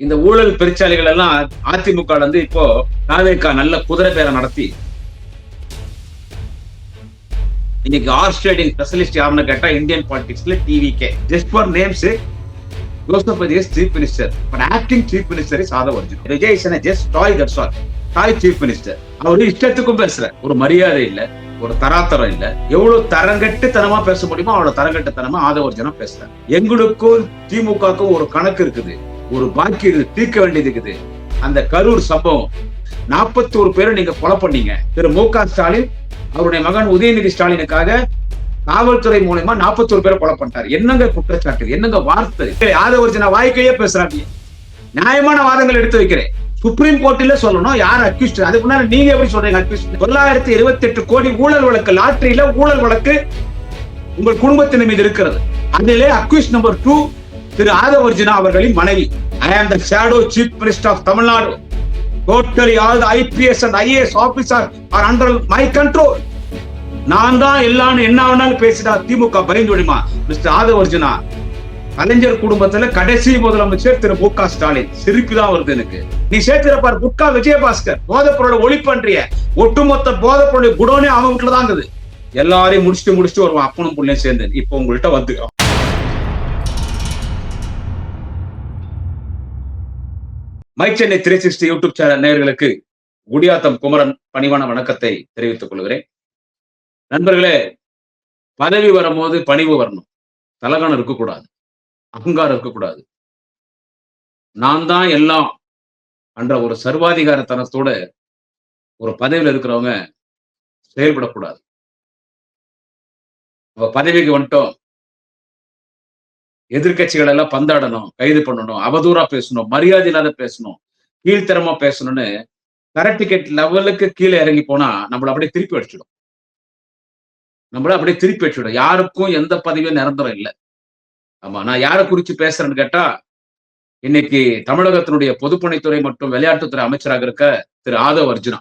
இந்த ஊழல் பெருச்சாளிகள் எல்லாம் அதிமுக இப்போ தாவேகா நல்ல குதிரை பேரை நடத்தி இன்னைக்கு ஹார்ஸ் ட்ரேடிங் ஸ்பெஷலிஸ்ட் யாருன்னு கேட்டா இந்தியன் பாலிடிக்ஸ்ல TVK. Just for names Joseph Vijay chief minister, but acting chief minister is Aadhav Arjuna. Vijay is just toy, that's all. Toy chief minister. அவரு இஷ்டத்துக்கும் பேசுற, ஒரு மரியாதை இல்ல, ஒரு தராத்தரம் இல்ல. எவ்வளவு தரங்கட்டுத்தனமா பேச முடியுமோ அவ்வளவு தரங்கட்டுத்தனமா ஆதவ் அர்ஜுனா பேசுறாரு. எங்களுக்கும் திமுகவுக்கும் ஒரு கணக்கு இருக்குது, ஒரு பாக்கி இருக்குது, தீர்க்க வேண்டியது இருக்குது. அந்த கரூர் சம்பவம் 41 பேரை நீங்க கொலை பண்ணீங்க. திரு மு.க. ஸ்டாலின் அவருடைய மகன் உதயநிதி ஸ்டாலினுக்காக காவல்துறை மூலமா 41 பேரை கொலை பண்ணிட்டாரு. என்னங்க குற்றச்சாட்டு, என்னங்க வார்த்தை? ஆதவ் அர்ஜுனா வாய்க்கையே பேசுறாங்க. நியாயமான வாதங்கள் எடுத்து வைக்கிறேன். சுப்ரீம் கோர்ட்ல சொல்லணும் யார் அக்யூஸ்ட். அதுக்கு முன்னாடி நீங்க எப்படி சொல்றீங்க அக்யூஸ்ட்? 928 கோடி ஊழல் வழக்கு, லாட்டரியில ஊழல் வழக்கு உங்கள் குடும்பத்தின் மீது இருக்கிறது. அதிலே அக்யூஸ்ட் நம்பர் 2 திரு ஆதவ் அர்ஜுனா அவர்களின் மனைவி. I am the shadow chief minister of Tamil Nadu. Totally all the IPS and IAS officers are under my control. நான் தான் எல்லாம் என்ன வேணாலும் பேசிட்டா திமுக பயந்து விடுமா? மிஸ்டர் ஆதவ் அர்ஜுனா, கலைஞர் குடும்பத்துல கடைசி முதலமைச்சர் திரு மு.க. ஸ்டாலின். சிரிப்பு தான் வருது எனக்கு. நீ சேர்த்திருப்பார் குட்கா விஜயபாஸ்கர், போதைப் பொருளை ஒளி பண்றிய ஒட்டுமொத்த போதைப் பொருளை குடோனே அவன் வீட்டுல தான் இருக்குது. எல்லாரையும் முடிச்சுட்டு வருவான் அப்பனும் புள்ளையும் சேர்ந்து. இப்ப உங்கள்கிட்ட வந்து மை சென்னை 360 யூடியூப் சேனல் நேயர்களுக்கு குடியாத்தம் குமரன் பணிவான வணக்கத்தை தெரிவித்துக் கொள்கிறேன். நண்பர்களே, பதவி வரும்போது பணிவு வரணும், தலகாணம் இருக்கக்கூடாது, அகங்காரம் இருக்கக்கூடாது. நான் தான் எல்லாம் என்ற ஒரு சர்வாதிகாரத்தனத்தோட ஒரு பதவியில் இருக்கிறவங்க செயல்படக்கூடாது. பதவிக்கு வந்துட்டோம், எதிர்கட்சிகள் எல்லாம் பந்தாடணும், கைது பண்ணணும், அவதூறா பேசணும், மரியாதை இல்லாத பேசணும், கீழ்த்தரமா பேசணும்னு கரெக்ட் டிக்கெட் லெவலுக்கு கீழே இறங்கி போனா நம்மள அப்படியே திருப்பி அடிச்சிடும். யாருக்கும் எந்த பதவியும் நிரந்தரம் இல்லை. ஆமா, நான் யாரை குறிச்சு பேசுறேன்னு கேட்டா, இன்னைக்கு தமிழகத்தினுடைய பொதுப்பணித்துறை மற்றும் விளையாட்டுத்துறை அமைச்சராக இருக்க திரு ஆதவ் அர்ஜுனா.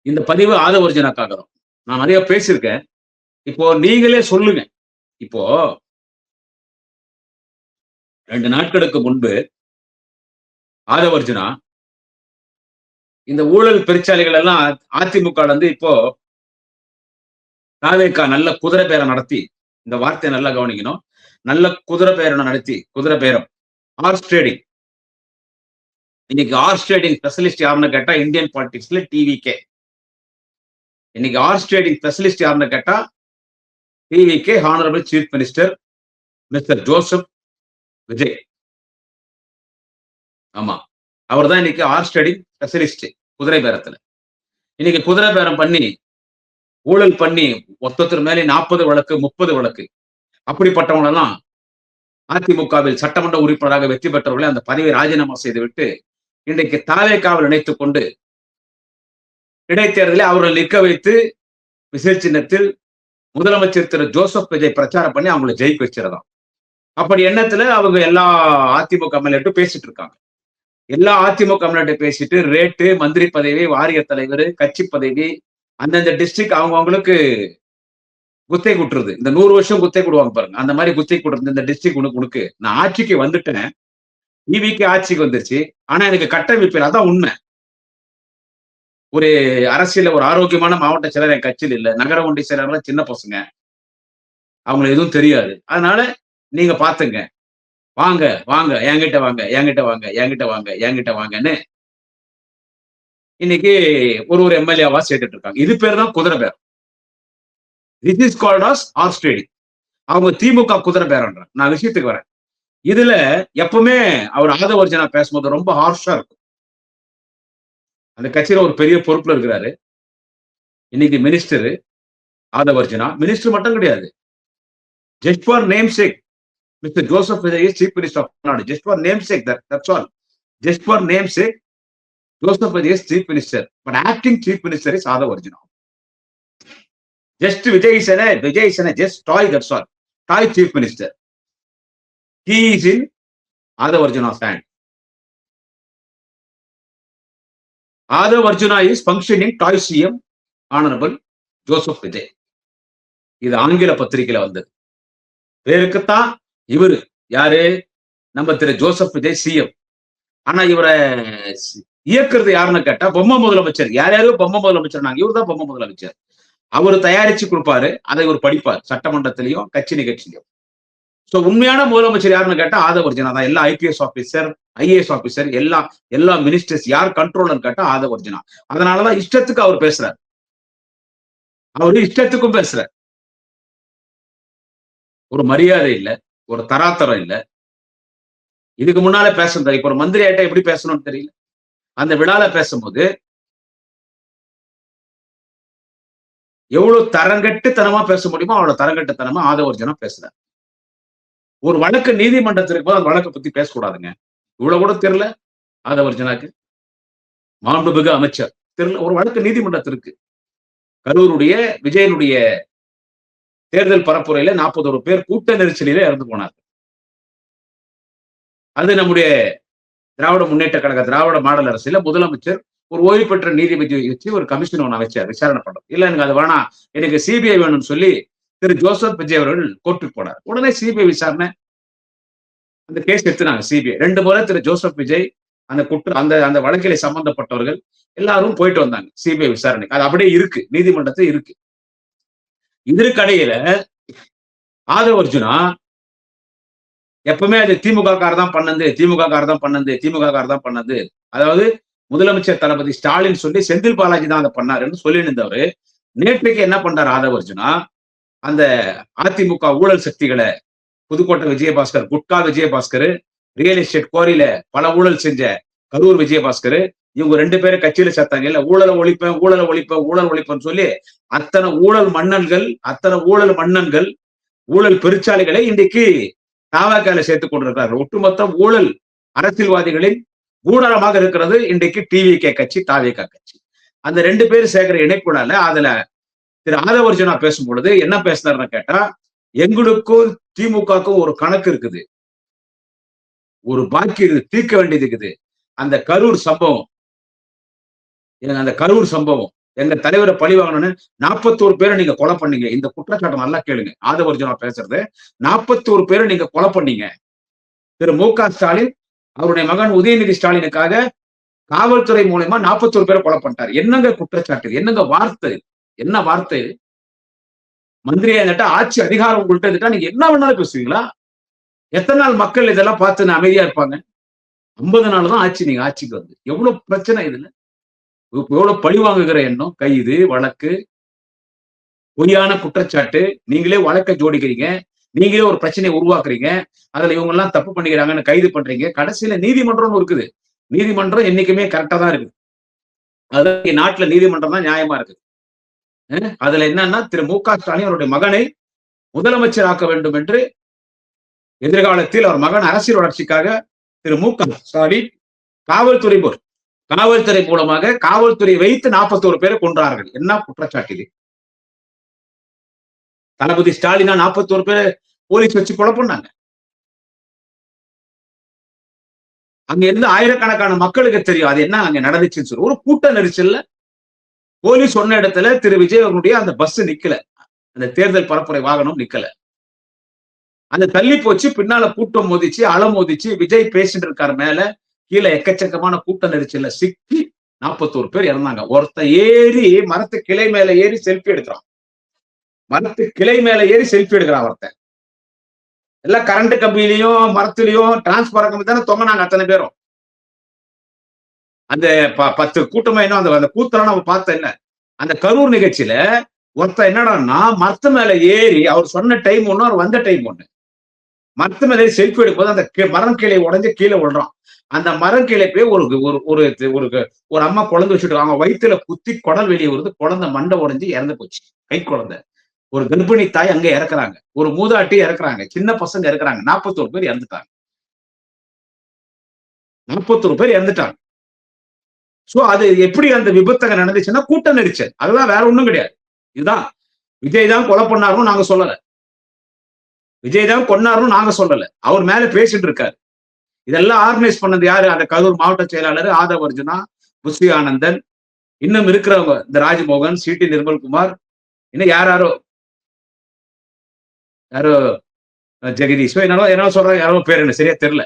இந்த பதிவு ஆதவ் அர்ஜுனாக்காக தான். நான் நிறைய பேசியிருக்கேன். இப்போ நீங்களே சொல்லுங்க. இப்போ 2 நாட்களுக்கு முன்பு ஆதவ் அர்ஜுனா இந்த ஊழல் பெருச்சாளிகள் எல்லாம் அதிமுக இப்போ தாவேகா நல்ல குதிரை பேரம் நடத்தி, இந்த வார்த்தையை நல்லா கவனிக்கணும், நல்ல குதிரை பேரம் நடத்தி, குதிரை பேரம் ஹார்ஸ் ட்ரேடிங். இன்னைக்கு ஹார்ஸ் ட்ரேடிங் ஸ்பெஷலிஸ்ட் யாருன்னு கேட்டா இந்தியன் பாலிடிக்ஸ்ல டிவிகே. இன்னைக்கு ஹார்ஸ் ட்ரேடிங் ஸ்பெஷலிஸ்ட் யாருன்னு கேட்டா TVK honourable chief minister mister Joseph Vijay. ஆமா, அவர் தான் இன்னைக்கு ஹார்ஸ் ட்ரேடிங் ஸ்பெஷலிஸ்ட் குதிரை பேரத்துல. இன்னைக்கு குதிரை பேரம் பண்ணி ஊழல் பண்ணி ஒருத்தர் மேலே 40 வழக்கு 30 வழக்கு அப்படிப்பட்டவங்களெல்லாம் அதிமுகவில் சட்டமன்ற உறுப்பினராக வெற்றி பெற்றவர்களை அந்த பதவியை ராஜினாமா செய்துவிட்டு இன்றைக்கு தாவேகாவில் இணைத்துக் கொண்டு இடைத்தேர்தலை அவர்கள் நிற்க வைத்து விசில் சின்னத்தில் முதலமைச்சர் திரு ஜோசப் விஜய் பிரச்சாரம் பண்ணி அவங்களை ஜெயிக்க வச்சிருந்தான். அப்படி எண்ணத்துல அவங்க எல்லா அதிமுக எம்எல்ஏட்டும் பேசிட்டு இருக்காங்க. எல்லா அதிமுக எம்எல்ஏட்டும் பேசிட்டு ரேட்டு, மந்திரி பதவி, வாரிய தலைவர், கட்சி பதவி, அந்தந்த டிஸ்ட்ரிக்ட் அவங்களுக்கு குத்தை குட்டுறது. இந்த 100 வருஷம் குத்தை கொடுவாங்க பாருங்க, அந்த மாதிரி குத்தை குடுறது. இந்த டிஸ்ட்ரிக்ட் உனக்கு நான் ஆட்சிக்கு வந்துட்டேன், டிவிக்கு ஆட்சிக்கு வந்துருச்சு, ஆனா எனக்கு கட்டமைப்பு அதான் உண்மை. ஒரு அரசியல ஒரு ஆரோக்கியமான மாவட்ட செயலர் என் கட்சியில் இல்லை, நகர ஒன்றிய செயலர்கள் சின்ன பசங்க, அவங்களுக்கு எதுவும் தெரியாது. அதனால நீங்க பாத்துங்க, வாங்க வாங்க என்கிட்ட வாங்க, என்கிட்ட வாங்க, என்கிட்ட வாங்க, என்கிட்ட வாங்கன்னு இன்னைக்கு ஒரு எம்எல்ஏவா சேர்த்துட்டு இருக்காங்க. இது பேர் தான் குதிரை பேரம். This is called as horse trading. அவங்க திமுக குதிரை பேரம்ன்ற. நான் விஷயத்துக்கு வரேன். இதுல எப்பவுமே அவர் ஆதவ் அர்ஜுனா பேசும்போது ரொம்ப ஹார்ஷா இருக்கும். அந்த கட்சியில ஒரு பெரிய பொறுப்புல இருக்கிறாரு. இன்னைக்கு மினிஸ்டர் ஆதவ் அர்ஜுனா. மினிஸ்டர் மட்டும் கிடையாது, just for name sake Mr. Joseph Vijay is Chief Minister of Tamil Nadu. Just for namesake, that's all. Just for namesake, Joseph Vijay is Chief Minister, but acting Chief Minister is Adhav Arjuna. Just Vijay is a just toy, that's all. Toy Chief Minister. He is in Adhav Arjuna's hand. Adhav Arjuna is functioning toy CM, Honorable Joseph Vijay. இது ஆங்கில பத்திரிகையில வந்தது. பேருக்குத்தான் இவரு யாரு, நம்ம திரு Joseph Vijay CM. ஆனா இவரை இயக்குறது யாருன்னு கேட்டா பொம்மை முதலமைச்சர். யார் யாரோ பொம்மை முதலமைச்சர், நாங்க இவர் தான் பொம்மை முதலமைச்சர். அவர் தயாரிச்சு கொடுப்பாரு, அதை இவர் படிப்பார் சட்டமன்றத்திலையும் கட்சி நிகழ்ச்சியிலும். சோ உண்மையான முதலமைச்சர் யாருன்னு கேட்டா ஆதவ அர்ஜுனா தான். எல்லா ஐபிஎஸ் ஆபீசர், ஐஏஎஸ் ஆபீசர், எல்லா மினிஸ்டர்ஸ் யார் கண்ட்ரோலர் கேட்டா ஆதவ அர்ஜுனா. அதனாலதான் இஷ்டத்துக்கு அவர் பேசுறாரு. அவரு இஷ்டத்துக்கும் பேசுறாரு. ஒரு மரியாதை இல்ல, ஒரு தராதரம் இல்ல. இதுக்கு முன்னால பேசுனது இப்ப ஒரு மந்திரி ஆயிட்டா எப்படி பேசணும்னு தெரியல. அந்த விழால பேசும்போது எவ்வளவு தரங்கட்டுத்தனமா பேச முடியுமோ அவ்வளவு தரங்கட்டுத்தனமா ஆதவ அர்ஜுனா பேசுறாரு. ஒரு வழக்கு நீதிமன்றத்திற்கு போது அந்த வழக்கை பத்தி பேசக்கூடாதுங்க. இவ்வளவு கூட தெரியல ஆதவ அர்ஜுனாக்கு. மாண்புமிகு அமைச்சர் தெரியல. ஒரு வழக்கு நீதிமன்றத்திற்கு கரூருடைய விஜயனுடைய தேர்தல் பரப்புரையில 41 பேர் கூட்ட நெரிசலிலே இறந்து போனார். அது நம்முடைய திராவிட முன்னேற்ற கழக திராவிட மாடல் அரசியல முதலமைச்சர் ஒரு ஓய்வு பெற்ற நீதிபதி வச்சு ஒரு கமிஷன் ஒன்று அமைச்சார் விசாரணை பண்றது. இல்ல எனக்கு அது வேணாம், எனக்கு சிபிஐ வேணும்னு சொல்லி திரு ஜோசப் விஜய் அவர்கள் கோர்ட்டுக்கு போனார். உடனே சிபிஐ விசாரணை அந்த கேஸ் எடுத்துனாங்க சிபிஐ. 2 முறை திரு ஜோசப் விஜய் அந்த அந்த அந்த வழக்கிலே சம்பந்தப்பட்டவர்கள் எல்லாரும் போயிட்டு வந்தாங்க சிபிஐ விசாரணைக்கு. அது அப்படியே இருக்கு, நீதிமன்றத்தில் இருக்கு. இதற்கடையில ஆதவ அர்ஜுனா எப்பவுமே அது திமுக கார் தான் பண்ணது, திமுக கார் தான் பண்ணது, திமுக கார் தான் பண்ணது. அதாவது முதலமைச்சர் தளபதி ஸ்டாலின் சொல்லி செந்தில் பாலாஜி தான் அதை பண்ணாருன்னு சொல்லி இருந்தவரு நேற்றைக்கு என்ன பண்றாரு ஆதவ அர்ஜுனா, அந்த அதிமுக ஊழல் சக்திகளை புதுக்கோட்டை விஜயபாஸ்கர், குட்கா விஜயபாஸ்கர், ரியல் எஸ்டேட் குவாரியில பல ஊழல் செஞ்ச கரூர் விஜயபாஸ்கர், இவங்க 2 பேரும் கட்சியில சேர்த்தாங்க இல்ல, ஊழலை ஒழிப்பேன், ஊழலை ஒழிப்பேன், ஊழல் ஒழிப்பேன்னு சொல்லி அத்தனை ஊழல் மன்னன்கள், ஊழல் பெருச்சாளிகளை இன்றைக்கு தாவகால சேர்த்துக் கொண்டிருக்கிறார். ஒட்டுமொத்த ஊழல் அரசியல்வாதிகளின் ஊழலமாக இருக்கிறது இன்றைக்கு டிவிகே கட்சி, தாவேகா கட்சி. அந்த 2 பேரும் சேர்க்கிற இணைப்புனால அதுல திரு ஆதவ அர்ஜுனா பேசும்பொழுது என்ன பேசினார்னு கேட்டா, எங்களுக்கும் திமுகவுக்கும் ஒரு கணக்கு இருக்குது, ஒரு பாக்கி இருக்குது, தீர்க்க வேண்டியது இருக்குது. அந்த கரூர் சம்பவம் எங்க தலைவரை பழி வாங்கணும்னு 41 பேரை நீங்க கொலை பண்ணீங்க. இந்த குற்றச்சாட்டு நல்லா கேளுங்க. ஆதவ அர்ஜுனா பேசுறது 41 பேரை நீங்க கொலை பண்ணீங்க. திரு மு.க. ஸ்டாலின் அவருடைய மகன் உதயநிதி ஸ்டாலினுக்காக காவல்துறை மூலமா 41 பேரை கொலை பண்ணிட்டார். என்னங்க குற்றச்சாட்டு, என்னங்க வார்த்தை, என்ன வார்த்தை? மந்திரியா இருந்துட்டா, ஆட்சி அதிகாரம் உங்கள்கிட்ட இருந்துட்டா நீங்க என்ன வேணாலும் பேசுவீங்களா? எத்தனை நாள் மக்கள் இதெல்லாம் பார்த்து அமைதியா இருப்பாங்க? 50 நாள் தான் ஆட்சி, நீங்க ஆட்சிக்கு வந்து. எவ்வளவு பிரச்சனை இதுல, எவ்வளவு பழி வாங்குகிற எண்ணம், கைது, வழக்கு, பொய்யான குற்றச்சாட்டு, நீங்களே வழக்கை ஜோடிக்கிறீங்க, நீங்களே ஒரு பிரச்சனையை உருவாக்குறீங்க, அதுல இவங்க எல்லாம் தப்பு பண்ணிக்கிறாங்கன்னு கைது பண்றீங்க. கடைசியில நீதிமன்றம் இருக்குது. நீதிமன்றம் என்னைக்குமே கரெக்டா தான் இருக்குது. அதாவது நாட்டுல நீதிமன்றம் தான் நியாயமா இருக்குது. அதுல என்னன்னா, திரு மு.க. ஸ்டாலின் அவருடைய மகனை முதலமைச்சர் ஆக்க வேண்டும் என்று எதிர்காலத்தில் அவர் மகன் அரசியல் வளர்ச்சிக்காக திரு மு.க. ஸ்டாலின் காவல்துறை மூலமாக காவல்துறை வைத்து 41 பேரை கொன்றார்கள். என்ன குற்றச்சாட்டு இது? தளபதி ஸ்டாலினா 41 பேரை போலீஸ் வச்சு கொலை பண்ணாங்க. அங்க இருந்து ஆயிரக்கணக்கான மக்களுக்கு தெரியும் அது என்ன அங்க நடந்துச்சுன்னு சொல்லி. ஒரு கூட்ட நெரிசல்ல போலீஸ் சொன்ன இடத்துல திரு விஜய் அவர்களுடைய அந்த பஸ் நிக்கல, அந்த தேர்தல் பரப்புரை வாகனம் நிக்கல. அந்த தள்ளி போச்சு, பின்னால கூட்டம் மோதிச்சு, மோதிச்சு. விஜய் பேசிட்டு இருக்காரு மேல, கீழே எக்கச்சக்கமான கூட்ட நெரிச்சல்ல சிக்கி 41 பேர் இறந்தாங்க. ஒருத்த ஏறி மரத்து கிளை மேல ஏறி செல்ஃபி எடுக்கிறான். ஒருத்தன் எல்லாம் கரண்ட் கம்பியிலையும் மரத்திலையும் டிரான்ஸ்பாரர் கம்பி தானே தொங்கினாங்க அத்தனை பேரும். அந்த 10 கூட்டமா இன்னும் அந்த கூத்தெல்லாம் நம்ம பார்த்த என்ன, அந்த கரூர் நிகழ்ச்சியில ஒருத்தர் என்னடான்னா மரத்து மேல ஏறி அவர் சொன்ன டைம் ஒண்ணு, அவர் வந்த டைம் ஒண்ணு, மரத்து மேல ஏறி செல்ஃபி எடுக்கும்போது அந்த மரம் கீழே உடஞ்சு கீழே விழுறான். அந்த மரம் கீழே போய் ஒரு அம்மா குழந்தை வச்சுட்டு அவங்க வயிற்றுல குத்தி குடல் வெளியே வருது, குழந்தை மண்டை உடைஞ்சு இறந்து போச்சு. கை குழந்தை, ஒரு கர்ப்பிணி தாய் அங்க இறக்குறாங்க, ஒரு மூதாட்டி இறக்குறாங்க, சின்ன பசங்க இறக்குறாங்க. 41 பேர் இறந்துட்டாங்க. 41 பேர் இறந்துட்டாங்க. சோ அது எப்படி அந்த விபத்தங்க நடந்துச்சுன்னா கூட்ட நெரிச்சல், அதுதான், வேற ஒண்ணும் கிடையாது. இதுதான் விஜய் தான் கொலை பண்ணாருன்னு நாங்க சொல்லல, அவர் மேல பேசிட்டு இருக்காரு. இதெல்லாம் ஆர்கனைஸ் பண்ணது யாரு? அந்த கரூர் மாவட்ட செயலாளர் ஆதவ அர்ஜுனா, புஸ்ரி ஆனந்தன், இன்னும் இருக்கிறவங்க இந்த ராஜ்மோகன், சிடி நிர்மல்குமார், இன்னும் யாரோ ஜெகதீஷ், என்ன சொல்றாங்க, யாரோ பேர் என்ன சரியா தெரியல,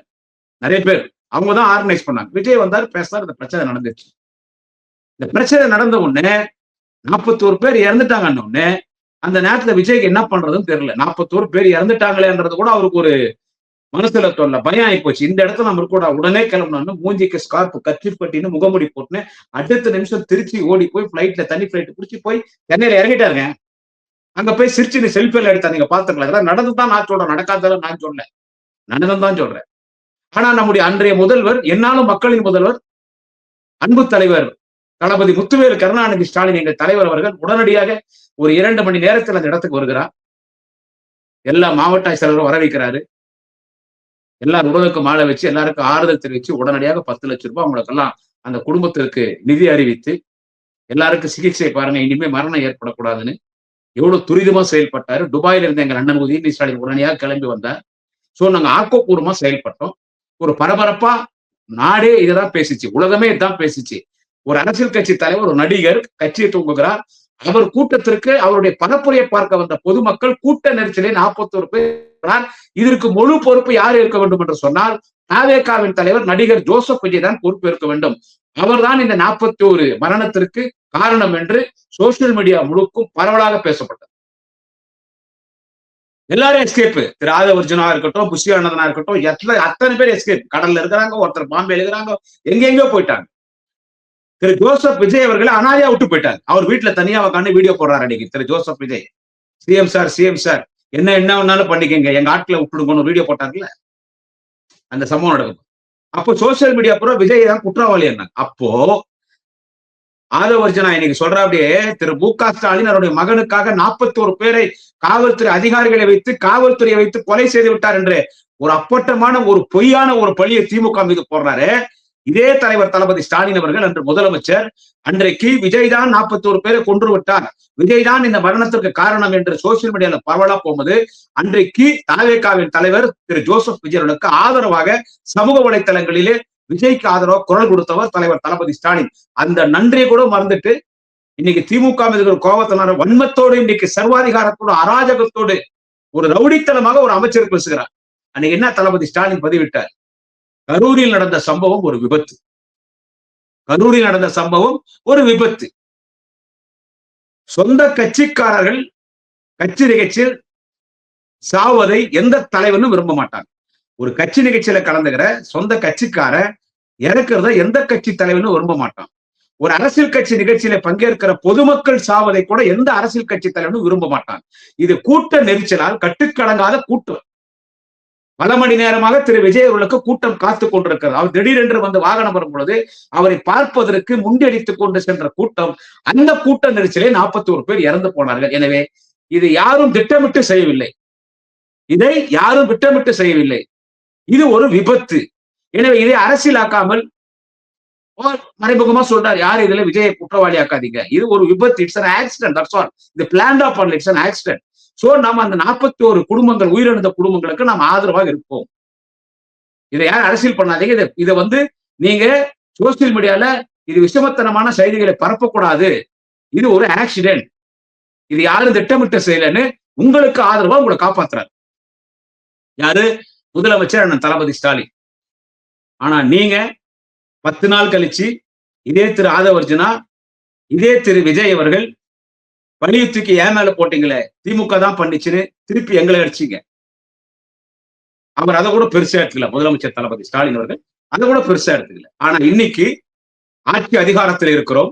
நிறைய பேர் அவங்க தான் ஆர்கனைஸ் பண்ணாங்க. விஜய் வந்தாரு, பேசினார், இந்த பிரச்சனை நடந்துச்சு. இந்த பிரச்சனை நடந்த உடனே 41 பேர் இறந்துட்டாங்கன்ன உடனே அந்த நேரத்துல விஜய்க்கு என்ன பண்றதுன்னு தெரியல. 41 பேர் இறந்துட்டாங்களேன்றது கூட அவருக்கு ஒரு மனசுல தோணல, பயம் ஆகி போச்சு. இந்த இடத்துல நம்ம கூட உடனே கிளம்பணும்னு மூஞ்சிக்கு ஸ்கார்ப் கர்ச்சீஃப் கட்டின்னு முகமுடி போட்டுன்னு அடுத்த நிமிஷம் திருச்சி ஓடி போய் பிளைட்ல தனி பிளைட் பிடிச்சி போய் சென்னையில இறங்கிட்டாருங்க. அங்க போய் சிரிச்சு செல்ஃபில எடுத்தா நீங்க பாத்துக்கலாம். இதெல்லாம் நடந்துதான் நான் சொல்றேன், நடக்காதெல்லாம் நான் சொல்றேன், நடந்துதான் சொல்றேன். ஆனா நம்முடைய அன்றைய முதல்வர், என்னாலும் மக்களின் முதல்வர், அன்பு தலைவர் தளபதி முத்துவேல் கருணாநிதி ஸ்டாலின் எங்கள் தலைவர் அவர்கள் உடனடியாக ஒரு 2 மணி நேரத்தில் அந்த இடத்துக்கு வருகிறார். எல்லா மாவட்ட ஆட்சியாளரும் வர வைக்கிறாரு. எல்லார் உடலுக்கும் மாலை வச்சு எல்லாருக்கும் ஆறுதல் தெரிவிச்சு உடனடியாக 10 லட்சம் ரூபாய் அவங்களுக்கெல்லாம் அந்த குடும்பத்திற்கு நிதி அறிவித்து எல்லாருக்கும் சிகிச்சை பாருங்க, இனிமே மரணம் ஏற்படக்கூடாதுன்னு எவ்வளவு துரிதமா செயல்பட்டாரு. துபாயில இருந்த எங்கள் அண்ணன் உதயநிதி ஸ்டாலின் உடனடியாக கிளம்பி வந்தார். சோ நாங்க ஆக்கப்பூர்வமா செயல்பட்டோம். ஒரு பரபரப்பா நாடே இதைதான் பேசிச்சு, உலகமே இதான் பேசிச்சு. ஒரு அரசியல் கட்சி தலைவர், ஒரு நடிகர் கட்சியை தூங்குகிறார். அவர் கூட்டத்திற்கு அவருடைய பரப்புரையை பார்க்க வந்த பொதுமக்கள் கூட்ட நெரிசலில் 41 பேர். இதற்கு முழு பொறுப்பு யார் இருக்க வேண்டும் என்று சொன்னால் தாவேகாவின் தலைவர் நடிகர் ஜோசப் விஜய் தான் பொறுப்பு இருக்க வேண்டும். அவர்தான் இந்த 41 மரணத்திற்கு காரணம் என்று சோசியல் மீடியா முழுக்கும் பரவலாக பேசப்பட்டது. எல்லாரும் எஸ்கேப். திரு ஆதவர்ஜுனா இருக்கட்டும், புஷி ஆனந்தனா இருக்கட்டும், அத்தனை பேர் எஸ்கேப். கடல்ல இருக்கிறாங்க, ஒருத்தர் பாம்பே இருக்கிறாங்க, எங்கெங்கயோ போயிட்டாங்க. திரு ஜோசப் விஜய் அவர்களை அனாதையா விட்டு போயிட்டாங்க. அவர் வீட்டுல தனியா உட்காந்து வீடியோ போடுறாரு அன்னைக்கு திரு ஜோசப் விஜய். சிஎம் சார் என்ன வேணாலும் பண்ணிக்கங்க, எங்க ஆட்களை விட்டுடுங்கன்னு வீடியோ போட்டாங்கல்ல, அந்த சம்பவம் நடக்கும். அப்போ சோசியல் மீடியா பூரா விஜய் தான் குற்றவாளி என்ன. அப்போ ஆதவர்ஜனா இன்னைக்கு சொல்ற அப்படியே திரு மு.க. ஸ்டாலின் அவருடைய மகனுக்காக 41 பேரை காவல்துறை அதிகாரிகளை வைத்து, காவல்துறையை வைத்து கொலை செய்து விட்டார் என்று ஒரு அப்பட்டமான ஒரு பொய்யான ஒரு பழியை திமுக மீது போடுறாரு. இதே தலைவர் தளபதி ஸ்டாலின் அவர்கள் அன்று முதலமைச்சர், அன்றைக்கு விஜய் தான் 41 பேரை கொன்று விட்டார், விஜய் தான் இந்த மரணத்திற்கு காரணம் என்று சோசியல் மீடியால பரவலா போகும்போது, அன்றைக்கு தாவேகாவின் தலைவர் திரு ஜோசப் விஜயனுக்கு ஆதரவாக சமூக வலைத்தளங்களிலே விஜய்க்கு ஆதரவாக குரல் கொடுத்தவர் தலைவர் தளபதி ஸ்டாலின். அந்த நன்றியை கூட மறந்துட்டு இன்னைக்கு திமுக மீது கோபத்தினார வன்மத்தோடு, இன்னைக்கு சர்வாதிகாரத்தோடு, அராஜகத்தோடு, ஒரு ரவுடித்தனமாக ஒரு அமைச்சர் பேசுகிறார். அன்னைக்கு என்ன தளபதி ஸ்டாலின் பதிவிட்டார்? கரூரில் நடந்த சம்பவம் ஒரு விபத்து. கரூரில் நடந்த சம்பவம் ஒரு விபத்து. சொந்த கட்சிக்காரர்கள் கட்சி நிகழ்ச்சியில் சாவதை எந்த தலைவனும் விரும்ப மாட்டாங்க. ஒரு கட்சி நிகழ்ச்சியில கலந்துகிற சொந்த கட்சிக்கார இறக்குறத எந்த கட்சி தலைவனும் விரும்ப மாட்டான். ஒரு அரசியல் கட்சி நிகழ்ச்சியில பங்கேற்கிற பொதுமக்கள் சாவதை கூட எந்த அரசியல் கட்சி தலைவனும் விரும்ப மாட்டான். இது கூட்ட நெரிச்சலால் கட்டுக்கடங்காத கூட்டம். பல மணி நேரமாக திரு விஜய் அவர்களுக்கு கூட்டம் காத்துக் கொண்டிருக்கிறது. அவர் திடீரென்று வந்து வாகனம் வரும் பொழுது அவரை பார்ப்பதற்கு முண்டியடித்துக் கொண்டு சென்ற கூட்டம், அந்த கூட்ட நெரிசலே 41 பேர் இறந்து போனார்கள். எனவே இது யாரும் திட்டமிட்டு செய்யவில்லை, இதை யாரும் திட்டமிட்டு செய்யவில்லை. இது ஒரு விபத்து. எனவே இதை அரசியலாக்காமல் மறைமுகமா சொல்றாரு, யாரு இதுல விஜயை குற்றவாளி ஆக்காதீங்க, இது ஒரு விபத்து, it's an accident, that's all. இது planned upon, it's an accident. So நம்ம அந்த 41 குடும்பங்கள், உயிரிழந்த குடும்பங்களுக்கு நாம் ஆதரவாக இருப்போம். இதை யாரும் அரசியல் பண்ணாதீங்க. இதை வந்து நீங்க சோசியல் மீடியால இது விஷமத்தனமான செய்திகளை பரப்பக்கூடாது, இது ஒரு ஆக்சிடென்ட், இது யாரும் திட்டமிட்ட செய்யலன்னு உங்களுக்கு ஆதரவா உங்களை காப்பாத்துறாரு யாரு? முதலமைச்சர் அண்ணன் தளபதி ஸ்டாலின். ஆனா நீங்க 10 நாள் கழிச்சு இதே திரு ஆதவர்ஜுனா, இதே திரு விஜய் அவர்கள் பழியை தூக்கி ஏன் மேல போட்டீங்களே, திமுக தான் பண்ணிச்சுன்னு திருப்பி எங்களை அடிச்சீங்க. அவர் அதை கூட பெருசா எடுத்துக்கல, முதலமைச்சர் தளபதி ஸ்டாலின் அவர்கள் அதை கூட பெருசா எடுத்துக்கல. ஆனா இன்னைக்கு ஆட்சி அதிகாரத்தில் இருக்கிறோம்.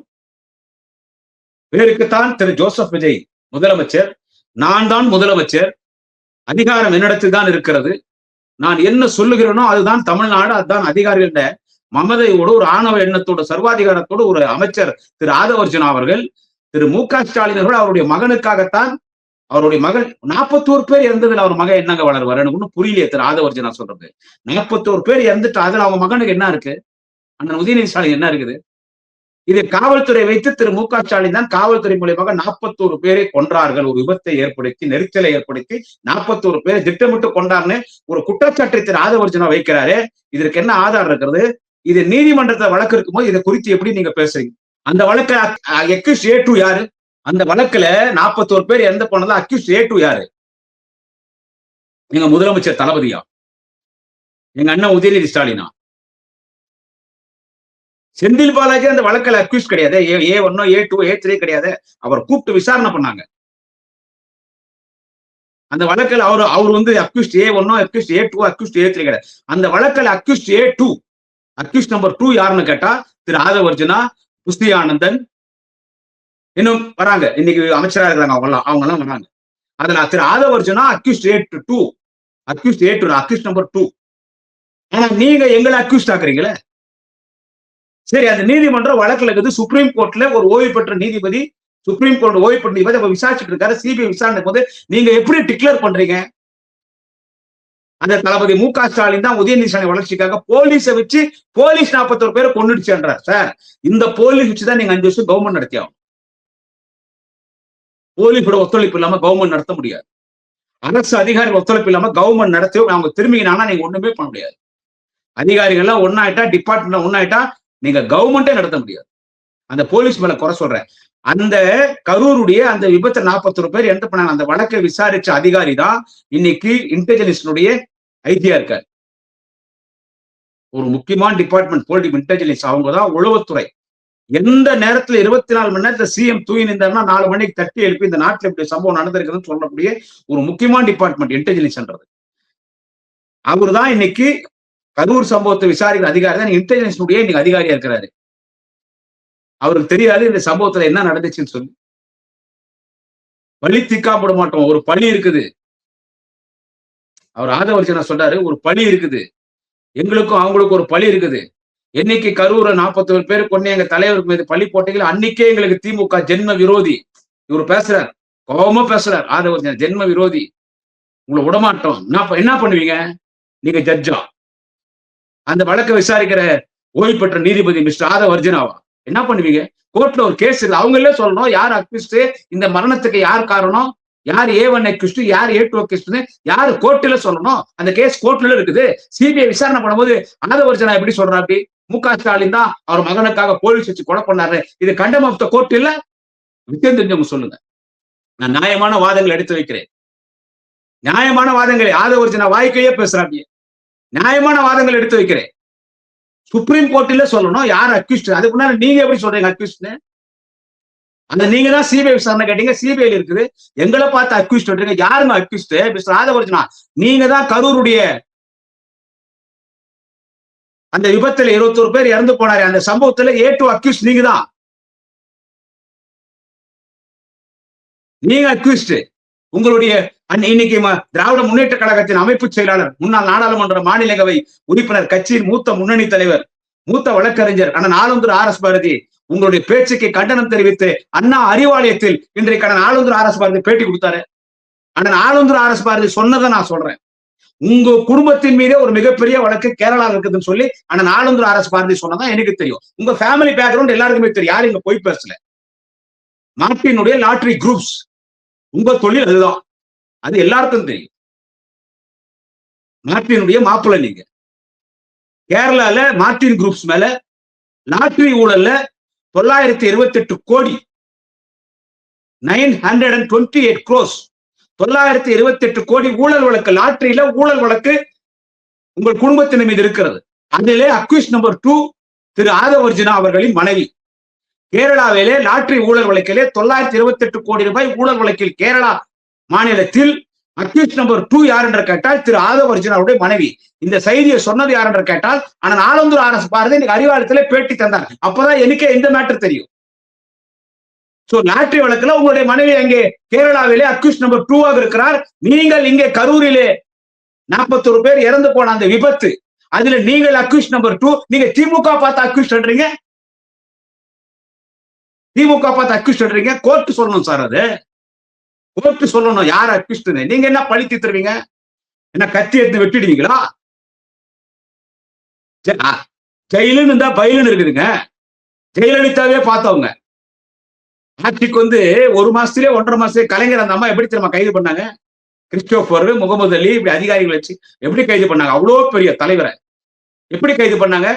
பேருக்குத்தான் திரு ஜோசப் விஜய் முதலமைச்சர், நான் தான் முதலமைச்சர், அதிகாரம் என்னிடத்தில் தான் இருக்கிறது, நான் என்ன சொல்லுகிறேனோ அதுதான் தமிழ்நாடு, அதுதான் அதிகாரிகள மமதையோடு, ஒரு ஆணவ எண்ணத்தோடு, சர்வாதிகாரத்தோடு ஒரு அமைச்சர் திரு ஆதவர்ஜுனா அவர்கள், திரு மு.க. ஸ்டாலின் அவர்கள் அவருடைய மகனுக்காகத்தான், அவருடைய மகன் 41 பேர் இறந்ததுல அவர் மகன் என்னங்க வளருவார்? எனக்கு ஒன்னும் புரியலையே திரு ஆதவர்ஜுனா சொல்றது. 41 பேர் இறந்துட்டு அதுல அவங்க மகனுக்கு என்ன இருக்கு? அண்ணன் உதயநிதி ஸ்டாலின் என்ன இருக்குது? இது காவல்துறை வைத்து திரு மு.க. ஸ்டாலின் தான் காவல்துறை மூலியமாக 41 பேரை கொன்றார்கள், ஒரு விபத்தை ஏற்படுத்தி, நெரிச்சலை ஏற்படுத்தி 41 பேரை திட்டமிட்டு கொண்டார்னு ஒரு குற்றச்சாட்டை திரு ஆதவர்ஜுனா வைக்கிறாரு. இதற்கு என்ன ஆதாரம் இருக்கிறது? இது நீதிமன்றத்தை வழக்கு இருக்கும்போது இதை குறித்து எப்படி நீங்க பேசுறீங்க? அந்த வழக்கு அக்யூஸ்ட் A2 யாரு? அந்த வழக்குல 41 பேர் இறந்து போனதா அக்யூஸ்ட் A2 யாரு? எங்க முதலமைச்சர் தளபதியா? எங்க அண்ணன் உதயநிதி ஸ்டாலினா? செந்தில் பாலாஜி அந்த வழக்கில் அக்யூஸ் கிடையாது. A1 A2 A3 கிடையாது. அவர் கூப்பிட்டு விசாரணை பண்ணாங்க. அந்த வழக்கில் அவர் வந்து accused A1 accused A2 accused A3 கிடையாது. அந்த வழக்கில் அக்யூஸ்ட் A2 அக்யூஸ்ட் நம்பர் 2 யாருன்னு கேட்டா திரு ஆதவ அர்ஜுனா, புஸ்தி ஆனந்தன் இன்னும் வராங்க. இன்னைக்கு அமைச்சரா இருக்கிறாங்க அவங்க எல்லாம் வராங்க. அதுல Thiru Aadhav Arjuna accused A2 accused number 2. ஆனா நீங்க எங்களை அக்யூஸ்ட் ஆக்குறீங்களே. சரி, அந்த நீதிமன்றம் வழக்குல இருக்குது. சுப்ரீம் கோர்ட்ல ஒரு ஓய்வு பெற்ற நீதிபதி, சுப்ரீம் கோர்ட் ஓய்வு பெற்ற நீதிபதி விசாரிச்சுட்டு இருக்காரு. சிபிஐ விசாரணை போது நீங்க எப்படி டிக்ளேர் பண்றீங்க? அந்த தளபதி மு க ஸ்டாலின் தான் உதயநிதி ஸ்டாலின் வளர்ச்சிக்காக போலீஸை வச்சு போலீஸ் 41 பேரை கொண்டுடுச்சுன்றார். சார், இந்த போலீஸ் வச்சுதான் நீங்க 5 வருஷம் கவர்மெண்ட் நடத்தியாகும். போலீஸோட ஒத்துழைப்பு இல்லாம கவர்மெண்ட் நடத்த முடியாது. அரசு அதிகாரிகள் ஒத்துழைப்பு இல்லாம கவர்மெண்ட் நடத்தி அவங்க திரும்பினானா நீங்க ஒண்ணுமே பண்ண முடியாது. அதிகாரிகள் எல்லாம் ஒன்னாயிட்டா, டிபார்ட்மெண்ட் ஒன்னாயிட்டா நீங்க கவர்மெண்டே நடத்த முடியாது. அந்த போலீஸ் மேல குறை சொல்றேன். அந்த கரூருடைய அந்த விபத்து 41 பேர் என்ன பண்ணாங்க, அந்த வழக்கை விசாரிச்ச அதிகாரி தான் இன்னைக்கு இன்டெலிஜென்ஸினுடைய ஐடியா இருக்காரு. ஒரு முக்கியமான டிபார்ட்மெண்ட் பொலிட்டிக் இன்டெலிஜென்ஸ், அவங்க தான் உளவுத்துறை. எந்த நேரத்துல 24 மணி நேரத்துல சிஎம் தூங்கி நின்றாருன்னா 4 மணிக்கு தட்டி எழுப்பி இந்த நாட்டுல இப்படி சம்பவம் நடந்திருக்குதுன்னு சொல்லக்கூடிய ஒரு முக்கியமான டிபார்ட்மெண்ட் இன்டெலிஜென்ஸ்ன்றது. அவர் தான் இன்னைக்கு கரூர் சம்பவத்தை விசாரிக்கிற அதிகாரி தான் இன்டெலிஜென்ஸ் இன்னைக்கு அதிகாரியா இருக்கிறாரு. அவருக்கு தெரியாது இந்த சம்பவத்துல என்ன நடந்துச்சுன்னு சொல்லி. பழி தீக்காம மாட்டோம். ஒரு பழி இருக்குது. அவர் ஆதவ அர்ஜுனா சொல்றாரு, ஒரு பழி இருக்குது, எங்களுக்கும் அவங்களுக்கும் ஒரு பழி இருக்குது. என்னைக்கு கரூர 41 பேர் கொண்டு எங்க தலைவர் மீது பழி போட்டீங்களோ அன்னைக்கே எங்களுக்கு திமுக ஜென்ம விரோதி. இவர் பேசுறார், கோபமா பேசுறார். ஆதவ அர்ஜுனா ஜென்ம விரோதி, உங்களை விடமாட்டோம். என்ன பண்ணுவீங்க நீங்க? ஜட்ஜா அந்த வழக்கை விசாரிக்கிற ஓய்வு பெற்ற நீதிபதி மிஸ்டர் ஆதவ அர்ஜுனாவா? என்ன பண்ணுவீங்க? கோர்ட்ல ஒரு கேஸ் இல்லை, அவங்களே சொல்லணும் யார் அக்யூஸ்ட், இந்த மரணத்துக்கு யார் காரணம், யார் A1 அக்யூஸ்ட், யார் A2 அக்யூஸ்ட், யார் கோர்ட்ல சொல்லணும். அந்த கேஸ் கோர்ட்ல இருக்குது. சிபிஐ விசாரணை பண்ணும்போது ஆதவ அர்ஜுனா எப்படி சொல்றா? அப்படி மு க ஸ்டாலின் தான் அவர் மகனுக்காக போலீஸ் வச்சு கொலை பண்ணாரு, இது கண்டம் ஆஃப் த கோர்ட் இல்ல? விஷயம் தெரிஞ்சவங்க சொல்லுங்க. நான் நியாயமான வாதங்களை எடுத்து வைக்கிறேன். நியாயமான வாதங்களை ஆதவ அர்ஜுனா வாய்க்கையே பேசுறாங்க. நியாயமான வாதங்கள் எடுத்து வைக்கிறேன். சுப்ரீம் கோர்ட்ல சொல்லணும் யார் அக்யூஸ்ட். அதுக்கு முன்னாடி நீங்க எப்படி சொல்றீங்க அக்யூஸ்ட்? அந்த நீங்க தான் சிபிஐ விசாரணை கேட்டீங்க, சிபிஐல இருக்குது. எங்களை பார்த்து அக்யூஸ்ட் சொல்றீங்க. யாருங்க அக்யூஸ்ட்? மிஸ்டர் ஆதவ அர்ஜுனா, நீங்க தான் கரூருடைய அந்த விபத்துல 21 பேர் இறந்து போனாரு. அந்த சம்பவத்துல A2 அக்யூஸ்ட் நீங்க தான். நீங்க அக்யூஸ்ட். உங்களுடைய இன்னைக்கு திராவிட முன்னேற்ற கழகத்தின் அமைப்பு செயலாளர், முன்னாள் நாடாளுமன்ற மாநிலங்களவை உறுப்பினர், கட்சியின் மூத்த முன்னணி தலைவர், மூத்த வழக்கறிஞர் அண்ணன் ஆளுந்தூர் RS பாரதி உங்களுடைய பேச்சுக்கு கண்டனம் தெரிவித்து அண்ணா அறிவாலயத்தில் இன்றைக்கு அண்ணன் ஆளுந்தூர் RS பாரதி பேட்டி கொடுத்தாரு. அண்ணன் ஆளுந்தூர் RS பாரதி சொன்னதை நான் சொல்றேன். உங்க குடும்பத்தின் மீதே ஒரு மிகப்பெரிய வழக்கு கேரளா இருக்குதுன்னு சொல்லி அண்ணன் ஆளுந்தூர் RS பாரதி சொன்னதான் எனக்கு தெரியும். உங்க ஃபேமிலி பேக்ரவுண்ட் எல்லாருக்குமே தெரியும். யாரும் இங்க போய் பேசல. மார்ட்டினுடைய லாட்டரி குரூப்ஸ், உங்க தொழில் அதுதான், அது எல்லாருக்கும் தெரியும். மார்ட்டினுடைய மாப்பிள்ளை நீங்க. கேரளால மார்ட்டின் குரூப்ஸ் மேல லாட்டரி ஊழல்ல 928 கோடி 928 crores 928 கோடி ஊழல் வழக்கு, லாட்டரியில ஊழல் வழக்கு உங்கள் குடும்பத்தின் மீது இருக்கிறது. அதிலே அக்யூஸ் நம்பர் 2 திரு ஆதவ அர்ஜுனா அவர்களின் மனைவி. கேரளாவிலே லாட்டரி ஊழல் வழக்கிலே 928 கோடி ரூபாய் ஊழல் வழக்கில் கேரளா மாநிலத்தில் அக்யூஸ் நம்பர் 2 யார் என்று கேட்டால் திரு ஆதவ அர்ஜுனாவுடைய மனைவி. இந்த செய்தியை சொன்னது யார் என்று கேட்டால் அண்ணன் ஆளுந்தூர் RS பாரதி இன்னைக்கு அறிவாலயத்திலே பேட்டி தந்தார். அப்பதான் எனக்கே இந்த மேட்டர் தெரியும். சோ லாட்டரி வழக்குல உங்களுடைய மனைவி அங்கே கேரளாவிலே அக்யூஸ் நம்பர் 2 இருக்கிறார். நீங்கள் இங்கே கரூரிலே 41 பேர் இறந்து போன அந்த விபத்து, அதுல நீங்கள் அக்யூஸ் நம்பர் 2. நீங்க திமுக பார்த்து அக்யூஸ் பண்றீங்க. திமுக பார்த்து அக்யூஸ் பண்றீங்க. கோர்ட் சொல்லணும் சார், அது கோர்ட் சொல்லணும் யார் அக்யூஸ்ட். நீங்க என்ன பழி தீர்த்துருவீங்க? என்ன கத்தி எடுத்து வெட்டிடுவீங்களா? ஜெயிலுன்னு இருந்தா பயிலுன்னு இருக்குதுங்க. ஜெயலலிதாவே பார்த்தவங்க. ஆட்சிக்கு வந்து 1 மாசத்திலே 1.5 மாசத்திலே கலைஞர் அந்த அம்மா எப்படி தெரியுமா கைது பண்ணாங்க? கிறிஸ்டோபர், முகமது அலி, இப்படி அதிகாரிகள் வச்சு எப்படி கைது பண்ணாங்க? அவ்வளோ பெரிய தலைவரை எப்படி கைது பண்ணாங்க?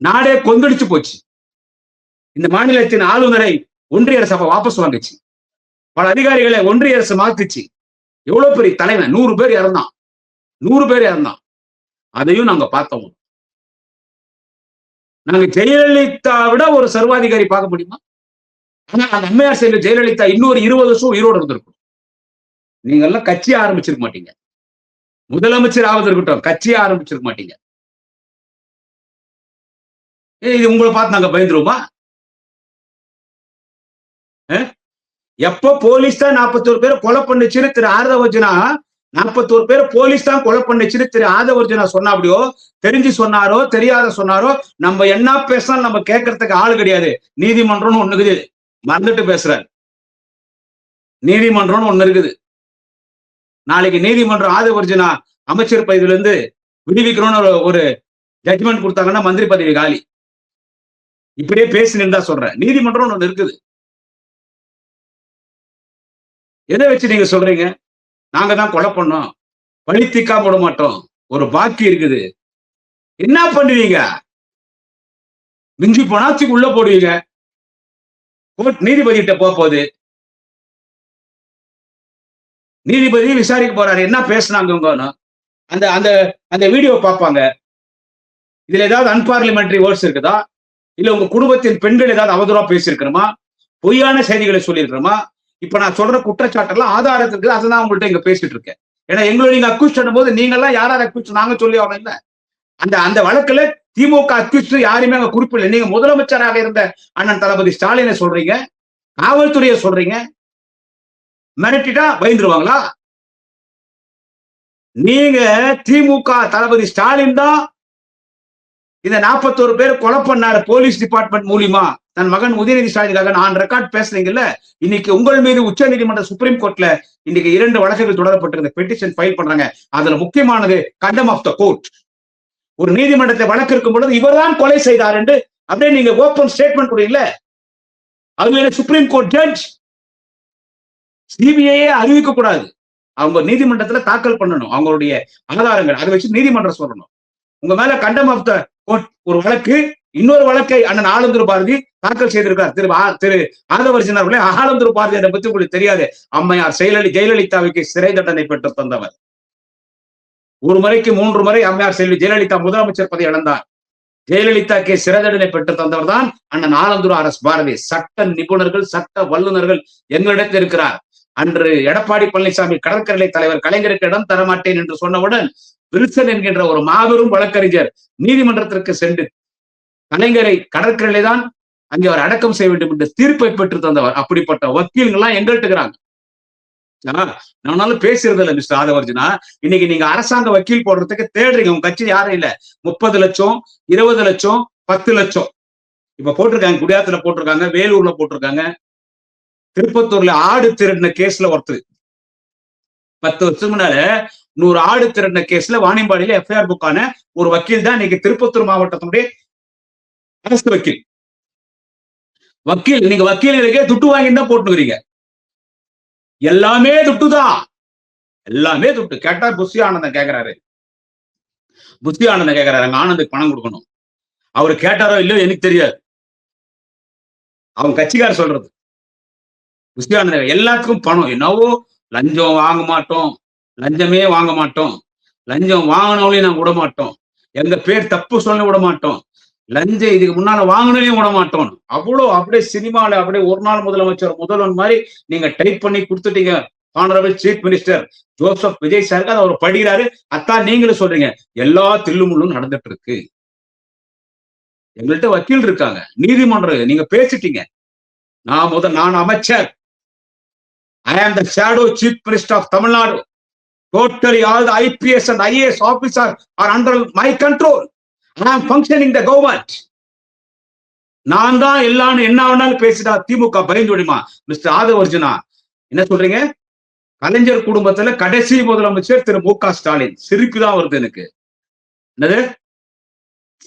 நாடே கொந்தளிச்சு போச்சு. இந்த மாநிலத்தின் ஆளுநரை ஒன்றிய அரசு அப்ப வாபஸ் வாங்குச்சு. பல அதிகாரிகளை ஒன்றிய அரசு மாத்துச்சு. எவ்வளவு பெரிய தலைவன். 100 பேர் இறந்தான். 100 பேர் இறந்தான். அதையும் நாங்க பார்த்தோம். நாங்க ஜெயலலிதா விட ஒரு சர்வாதிகாரி பார்க்க முடியுமா? ஆனா அந்த அம்மையார் செய்த ஜெயலலிதா இன்னொரு 20 வருஷம் உயிரோடு இருந்திருக்கும். நீங்க எல்லாம் கட்சி ஆரம்பிச்சிருக்க மாட்டீங்க. முதலமைச்சர் ஆவது இருக்கட்டும், கட்சியே ஆரம்பிச்சிருக்க மாட்டீங்க. இது உங்கள பார்த்து நாங்க பயந்துருவோமா? எப்ப போலீஸ் தான் 41 பேரை கொலை பண்ணுச்சுன்னு திரு ஆதவர்ஜுனா 41 பேரை போலீஸ் தான் கொலை பண்ணுச்சுன்னு திரு ஆதவர்ஜுனா சொன்னாபடியோ, தெரிஞ்சு சொன்னாரோ தெரியாத சொன்னாரோ, நம்ம என்ன பேசினாலும் நம்ம கேட்கறதுக்கு ஆள் கிடையாது. நீதிமன்றம்னு ஒண்ணு இருக்குது, மறந்துட்டு பேசுறாரு. நீதிமன்றம்னு ஒண்ணு இருக்குது. நாளைக்கு நீதிமன்றம் ஆதவர்ஜுனா அமைச்சர் பதவியில இருந்து விடுவிக்கணும்னு ஒரு ஜட்ஜ்மெண்ட் கொடுத்தாங்கன்னா மந்திரி பதவி காலி. இப்படியே பேசினு தான் சொல்றேன். நீதிமன்றம் ஒண்ணு இருக்குது. எதை வச்சு நீங்க சொல்றீங்க? நாங்க தான் கொலை பண்ணோம், பழி தீர்க்காம விட மாட்டோம், ஒரு பாக்கி இருக்குது. என்ன பண்ணுவீங்க? மிஞ்சி போனா தூக்கி உள்ள போடுவீங்க. கோர்ட் நீதிபதி கிட்ட போகுது. நீதிபதி விசாரிக்க போறாரு. என்ன பேசினாங்க? அந்த அந்த அந்த வீடியோ பார்ப்பாங்க. இதுல ஏதாவது அன்பார்லிமெண்டரி வேர்ட்ஸ் இருக்குதா? இல்ல உங்க குடும்பத்தின் பெண்கள் ஏதாவது அவதூறா பேசியிருக்கிறோமா? பொய்யான செய்திகளை சொல்லியிருக்கிறோமா? இப்ப நான் சொல்ற குற்றச்சாட்டெல்லாம் ஆதாரத்துக்கு அதுதான் உங்கள்ட்ட இங்க பேசிட்டு இருக்கேன். ஏன்னா எங்களை நீங்க அக்யூஸ் பண்ணும் போது நீங்க எல்லாம் யாராவது அக்யூஸ் நாங்க சொல்லி ஆகணும் இல்ல. அந்த அந்த வழக்குல திமுக அக்யூஸ் யாருமே அங்க குறிப்பிடல. நீங்க முதலமைச்சராக இருந்த அண்ணன் தளபதி ஸ்டாலினை சொல்றீங்க, காவல்துறையை சொல்றீங்க. மிரட்டிட்டா பயந்துருவாங்களா? நீங்க திமுக தளபதி ஸ்டாலின் தான் இந்த 41 பேர் கொலை பண்ணாரு போலீஸ் டிபார்ட்மெண்ட் மூலியமா. தன் மகன் உதயநிதி ஸ்டாலினுக்காக நான் ரெக்கார்ட் பேசுறீங்கல்ல. இன்னைக்கு உங்கள் மீது உச்ச நீதிமன்ற சுப்ரீம் கோர்ட்ல இன்னைக்கு 2 வழக்குகள் தொடரப்பட்டிருந்த பெட்டிஷன் ஃபைல் பண்றாங்க. அதுல முக்கியமானது கண்டம் ஆஃப் த கோர்ட். ஒரு நீதிமன்றத்தை வழக்கு இருக்கும் பொழுது இவர்தான் கொலை செய்தார் என்று அப்படியே நீங்க ஓப்பன் ஸ்டேட்மெண்ட் கொடுங்க. அது சுப்ரீம் கோர்ட் ஜட்ஜ் சிபிஐயே அறிவிக்க கூடாது. அவங்க நீதிமன்றத்துல தாக்கல் பண்ணணும் அவங்களுடைய ஆதாரங்கள். அதை வச்சு நீதிமன்றம் சொல்லணும். உங்க மேல கண்டம் ஆஃப் த கோர்ட் ஒரு வழக்கு, இன்னொரு வழக்கை அண்ணன் ஆலந்தூர் பாரதி தாக்கல் செய்திருக்கார். திரு ஆதவர்ஜுனா அவர்களே, ஆலந்தூர் பாரதியை பத்தி உங்களுக்கு தெரியாது. அம்மையார் ஜெயலலிதாவுக்கு சிறை தண்டனை பெற்று தந்தவர். ஒரு முறைக்கு 3 முறை அம்மையார் செல்வி ஜெயலலிதா முதலமைச்சர் பதவி இழந்தார். ஜெயலலிதாக்கு சிறை தண்டனை பெற்று தந்தவர் தான் அண்ணன் ஆலந்தூர் ஆர் எஸ் பாரதி. சட்ட நிபுணர்கள், சட்ட வல்லுநர்கள் எங்களிடத்தில் இருக்கிறார். அன்று எடப்பாடி பழனிசாமி கடற்கரை தலைவர் கலைஞருக்கு இடம் தரமாட்டேன் என்று சொன்னவுடன் வில்சன் என்கின்ற ஒரு மாபெரும் வழக்கறிஞர் நீதிமன்றத்திற்கு சென்று கலைஞரை கடற்கரையிலே தான் அங்கே அவர் அடக்கம் செய்ய வேண்டும் என்று தீர்ப்பை பெற்று தந்தவர். அப்படிப்பட்ட வக்கீல்கள்லாம் எங்கள்கிட்ட இருக்கிறாங்க. நானும் பேசுறது இல்ல மிஸ்டர் ஆதவர்ஜுனா. இன்னைக்கு நீங்க அரசாங்க வக்கீல் போடுறதுக்கு தேடுறீங்க. உங்க கட்சி யாரும் இல்ல. 30 லட்சம், 20 லட்சம், 10 லட்சம் இப்ப போட்டிருக்காங்க. குடியாத்துல போட்டிருக்காங்க, வேலூர்ல போட்டிருக்காங்க, திருப்பத்தூர்ல ஆடு திருடின கேஸ்ல ஒருத்தர் 10 வருஷம் முன்னால 100 ஆடு திருடின கேஸ்ல வாணியம்பாடியில எஃப்ஐஆர் புக்கான ஒரு வக்கீல் தான் இன்னைக்கு திருப்பத்தூர் மாவட்டத்தினுடைய அரசு வக்கீல். நீங்க வக்கீல்களுக்கே துட்டு வாங்கி தான் போட்டுக்கிறீங்க. எல்லாமே துட்டுதான், எல்லாமே துட்டு. கேட்டா புஷி ஆனந்தன் கேட்கிறாரு. புஷி ஆனந்தன் கேட்கிறாரு, அங்க ஆனந்துக்கு பணம் கொடுக்கணும். அவரு கேட்டாரோ இல்லையோ எனக்கு தெரியாது. அவங்க கட்சிக்கார சொல்றது புஷி ஆனந்தன் எல்லாத்துக்கும் பணம். என்னவோ லஞ்சம் வாங்க மாட்டோம், லஞ்சமே வாங்க மாட்டோம், லஞ்சம் வாங்கினவளையும் நான் விட மாட்டோம், எங்க பேர் தப்பு சொல்ல விட மாட்டோம், லஞ்சம் இதுக்கு முன்னால வாங்கினதையும் விட மாட்டோம். அவ்வளோ அப்படியே சினிமாவில் அப்படியே ஒரு நாள் முதலமைச்சர் முதல்வன் மாதிரி நீங்க டைப் பண்ணி கொடுத்துட்டீங்க. Honourable chief minister Joseph Vijay சாருக்கு அவர் படிக்கிறாரு. அத்தான் நீங்களும் சொல்றீங்க. எல்லா தில்லுமுள்ளும் நடந்துட்டு இருக்கு. எங்கள்கிட்ட வக்கீல் இருக்காங்க, நீதிமன்றம். நீங்க பேசிட்டீங்க. நான் அமைச்சர். I am the shadow chief minister of Tamil Nadu. Totally all the IPS and IAS officers are under my control. I am functioning the government. நான் தான் எல்லாம் என்ன வேணாலும் பேசிட்டா திமுக பயந்து விடுமா? மிஸ்டர் ஆதவர்ஜுனா என்ன சொல்றீங்க? கலைஞர் குடும்பத்துல கடைசி முதலமைச்சர் திரு மு க ஸ்டாலின். சிரிப்பு தான் வருது எனக்கு. என்னது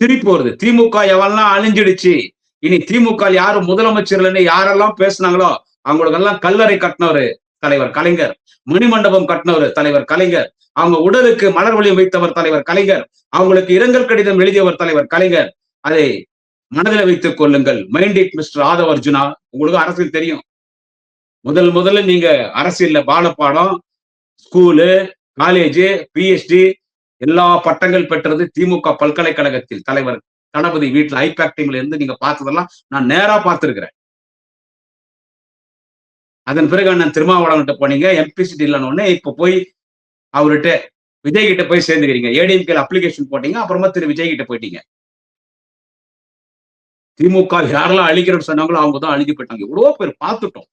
சிரிப்பு வருது? திமுக எவெல்லாம் அழிஞ்சிடுச்சு, இனி திமுக யாரும் முதலமைச்சர் இல்லைன்னு யாரெல்லாம் பேசினாங்களோ அவங்களுக்கெல்லாம் கல்லறை கட்டினவரு தலைவர் கலைஞர், மணிமண்டபம் கட்டினவர் தலைவர் கலைஞர், அவங்க உடலுக்கு மலர் வளையம் வைத்தவர் தலைவர் கலைஞர், அவங்களுக்கு இரங்கல் கடிதம் எழுதியவர் தலைவர் கலைஞர். அதை மனதில் வைத்துக் கொள்ளுங்கள். Mind it mister Aadhav Arjuna. உங்களுக்கு அரசியல் தெரியும். முதல்ல நீங்க அரசியல்ல பாலப்பாடம், ஸ்கூலு, காலேஜ், பிஎச்டி எல்லா பட்டங்கள் பெற்றது திமுக பல்கலைக்கழகத்தில் தலைவர் தளபதி வீட்டுல ஐபேக் டீம்ல இருந்து நீங்க பார்த்ததெல்லாம் நான் நேரா பார்த்திருக்கிறேன். அதன் பிறகு அண்ணன் திருமாவளவன்கிட்ட போனீங்க, எம்பிசிடி இல்லைன்னு இப்ப போய் அவர்கிட்ட விஜய் கிட்ட போய் சேர்ந்துக்கிறீங்க. ஏடிஎம்கேல அப்ளிகேஷன் போட்டீங்க, அப்புறமா திரு விஜய் கிட்ட போயிட்டீங்க. திமுக யாரெல்லாம் அழிக்கிறோம்னு சொன்னாங்களோ அவங்க தான் அழிஞ்சு போயிட்டாங்க. எவ்வளவோ பேர் பார்த்துட்டோம்.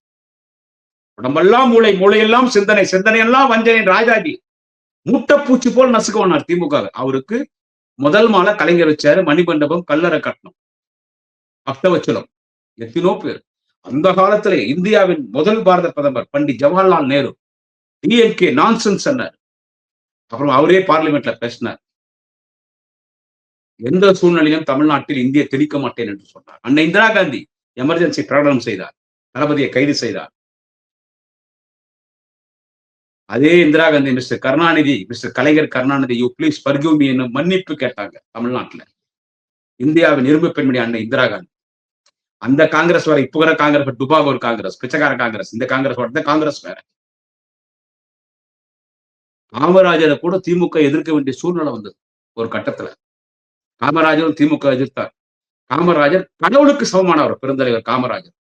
உடம்பெல்லாம் மூளை, மூளையெல்லாம் சிந்தனை, சிந்தனையெல்லாம் வஞ்சனை. ராஜாஜி மூட்டைப்பூச்சி போல் நசுக்குவானார் திமுக. அவருக்கு முதல் மாலை கலைஞர் வச்சாரு, மணிமண்டபம், கல்லறை கட்டணம், அப்தவச்சலம், எத்தனோ பேர். அந்த காலத்திலே இந்தியாவின் முதல் பாரத பிரதமர் பண்டிட் ஜவஹர்லால் நேரு டிஎம்கே நான்சென்ஸ் சொன்னார். அப்புறம் அவரே பார்லிமெண்ட்ல பேசினார். எந்த சூழ்நிலையும் தமிழ்நாட்டில் இந்திய திணிக்க மாட்டேன் என்று சொன்னார். அன்னை இந்திரா காந்தி எமர்ஜென்சி பிரகடனம் செய்தார், தளபதியை கைது செய்தார். அதே Indira Gandhi mister Karunanidhi, mister Kalaignar Karunanidhi, you please forgive me என்று மன்னிப்பு கேட்டாங்க தமிழ்நாட்டில். இந்தியாவின் இரும்பு பெண்மணி அன்னை இந்திரா காந்தி. அந்த காங்கிரஸ் வேற, இப்ப வர காங்கிரஸ் டுபாகோ ஒரு காங்கிரஸ், பிச்சைக்கார காங்கிரஸ். இந்த காங்கிரஸ் வர காங்கிரஸ் வேற. காமராஜரை கூட திமுக எதிர்க்க வேண்டிய சூழ்நிலை வந்தது ஒரு கட்டத்துல. காமராஜரும் திமுக எதிர்த்தார். காமராஜர் கடவுளுக்கு சமமானவர் பெருந்தலைவர் காமராஜர்.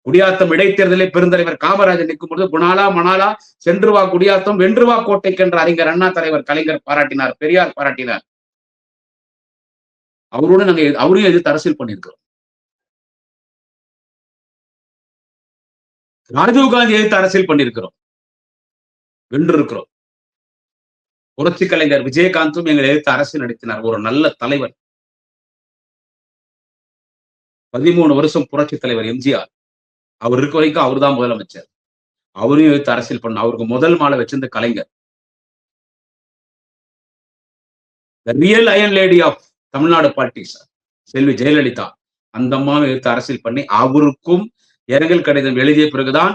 குடியாத்தம் இடைத்தேர்தலில் பெருந்தலைவர் காமராஜர் நிற்கும் பொழுது குணாலா மணாலா சென்று வா குடியாத்தம் வென்று வா கோட்டைக்கு என்ற அறிஞர் அண்ணா தலைவர் கலைஞர் பாராட்டினார், பெரியார் பாராட்டினார். அவரோடு நாங்க அவரையும் எதிர்த்து அரசியல் பண்ணியிருக்கிறோம். ராஜீவ்காந்தி எதிர்த்து அரசியல் பண்ணியிருக்கிறோம், வென்று இருக்கிறோம். புரட்சி கலைஞர் விஜயகாந்தும் எங்களை எதிர்த்து அரசியல் நடத்தினார். ஒரு நல்ல தலைவர். 13 வருஷம் புரட்சி தலைவர் எம்ஜிஆர் அவர் இருக்க வரைக்கும் அவர் தான் முதலமைச்சர். அவரையும் எடுத்து அரசியல் பண்ண. அவருக்கு முதல் மாலை வச்சிருந்த Kalaignar. Real iron lady of Tamil Nadu politics Selvi Jayalalithaa. அந்த அம்மாவை எடுத்து அரசியல் பண்ணி அவருக்கும் இரங்கல் கடிதம் எழுதிய பிறகுதான்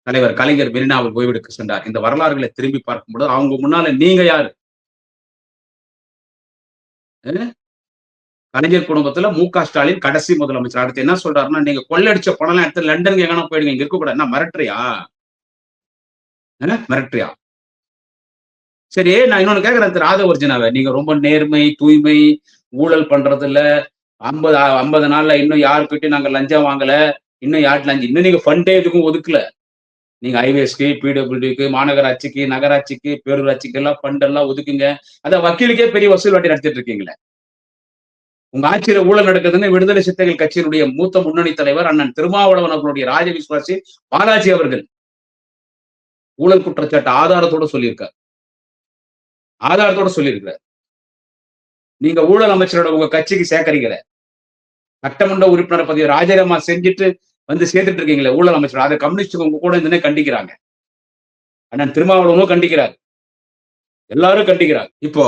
தலைவர் கலைஞர் மெரினாவில் ஓய்வெடுக்க சென்றார். இந்த வரலாறுகளை திரும்பி பார்க்கும்போது அவங்க முன்னால நீங்க யாரு? கலைஞர் குடும்பத்துல மு.க. ஸ்டாலின் கடைசி முதலமைச்சர். அடுத்து என்ன சொல்றாருன்னா, நீங்க கொள்ளடிச்ச பணம் எடுத்து லண்டனுக்கு எங்கன்னா போயிடுங்க, இங்க இருக்க கூடாது. என்ன மிரட்டுறியா? மிரட்டுறியா? சரி, நான் இன்னொன்னு கேட்கிறேன் திரு ஆதவர்ஜுனாவை. நீங்க ரொம்ப நேர்மை, தூய்மை, ஊழல் பண்றது இல்ல, 50 நாள்ல இன்னும் யாருக்கிட்டையும் நாங்க லஞ்சம் வாங்கல, இன்னும் யார்ட்டு லஞ்சம், இன்னும் நீங்க ஃபண்டே எதுக்கும் ஒதுக்கல. நீங்க ஹைவேஸ்க்கு, பிடபிள்யூக்கு, மாநகராட்சிக்கு, நகராட்சிக்கு, பேரூராட்சிக்கு எல்லாம் ஃபண்ட் எல்லாம் ஒதுக்குங்க. அதான் வக்கீலுக்கே பெரிய வசூல் வாட்டி நடத்திட்டு இருக்கீங்களே. உங்க ஆட்சியில ஊழல் நடக்குதுன்னு விடுதலை சிறுத்தைகள் கட்சியினுடைய மூத்த முன்னணி தலைவர் அண்ணன் திருமாவளவன் அவர்களுடைய ராஜ விசுவாசி பாலாஜி அவர்கள் ஊழல் குற்றச்சாட்டு ஆதாரத்தோட சொல்லியிருக்கார். ஆதாரத்தோட சொல்லியிருக்கிறார். நீங்க ஊழல் அமைச்சரோட உங்க கட்சிக்கு சேர்க்கறீங்கள, சட்டமன்ற உறுப்பினர் பதவி ராஜினாமா செஞ்சுட்டு வந்து சேர்த்துட்டு இருக்கீங்களே ஊழல் அமைச்சர், அதை கம்யூனிஸ்ட் உங்க கூட இருந்துனே கண்டிக்கிறாங்க. அண்ணன் திருமாவளவனும் கண்டிக்கிறார், எல்லாரும் கண்டிக்கிறாங்க. இப்போ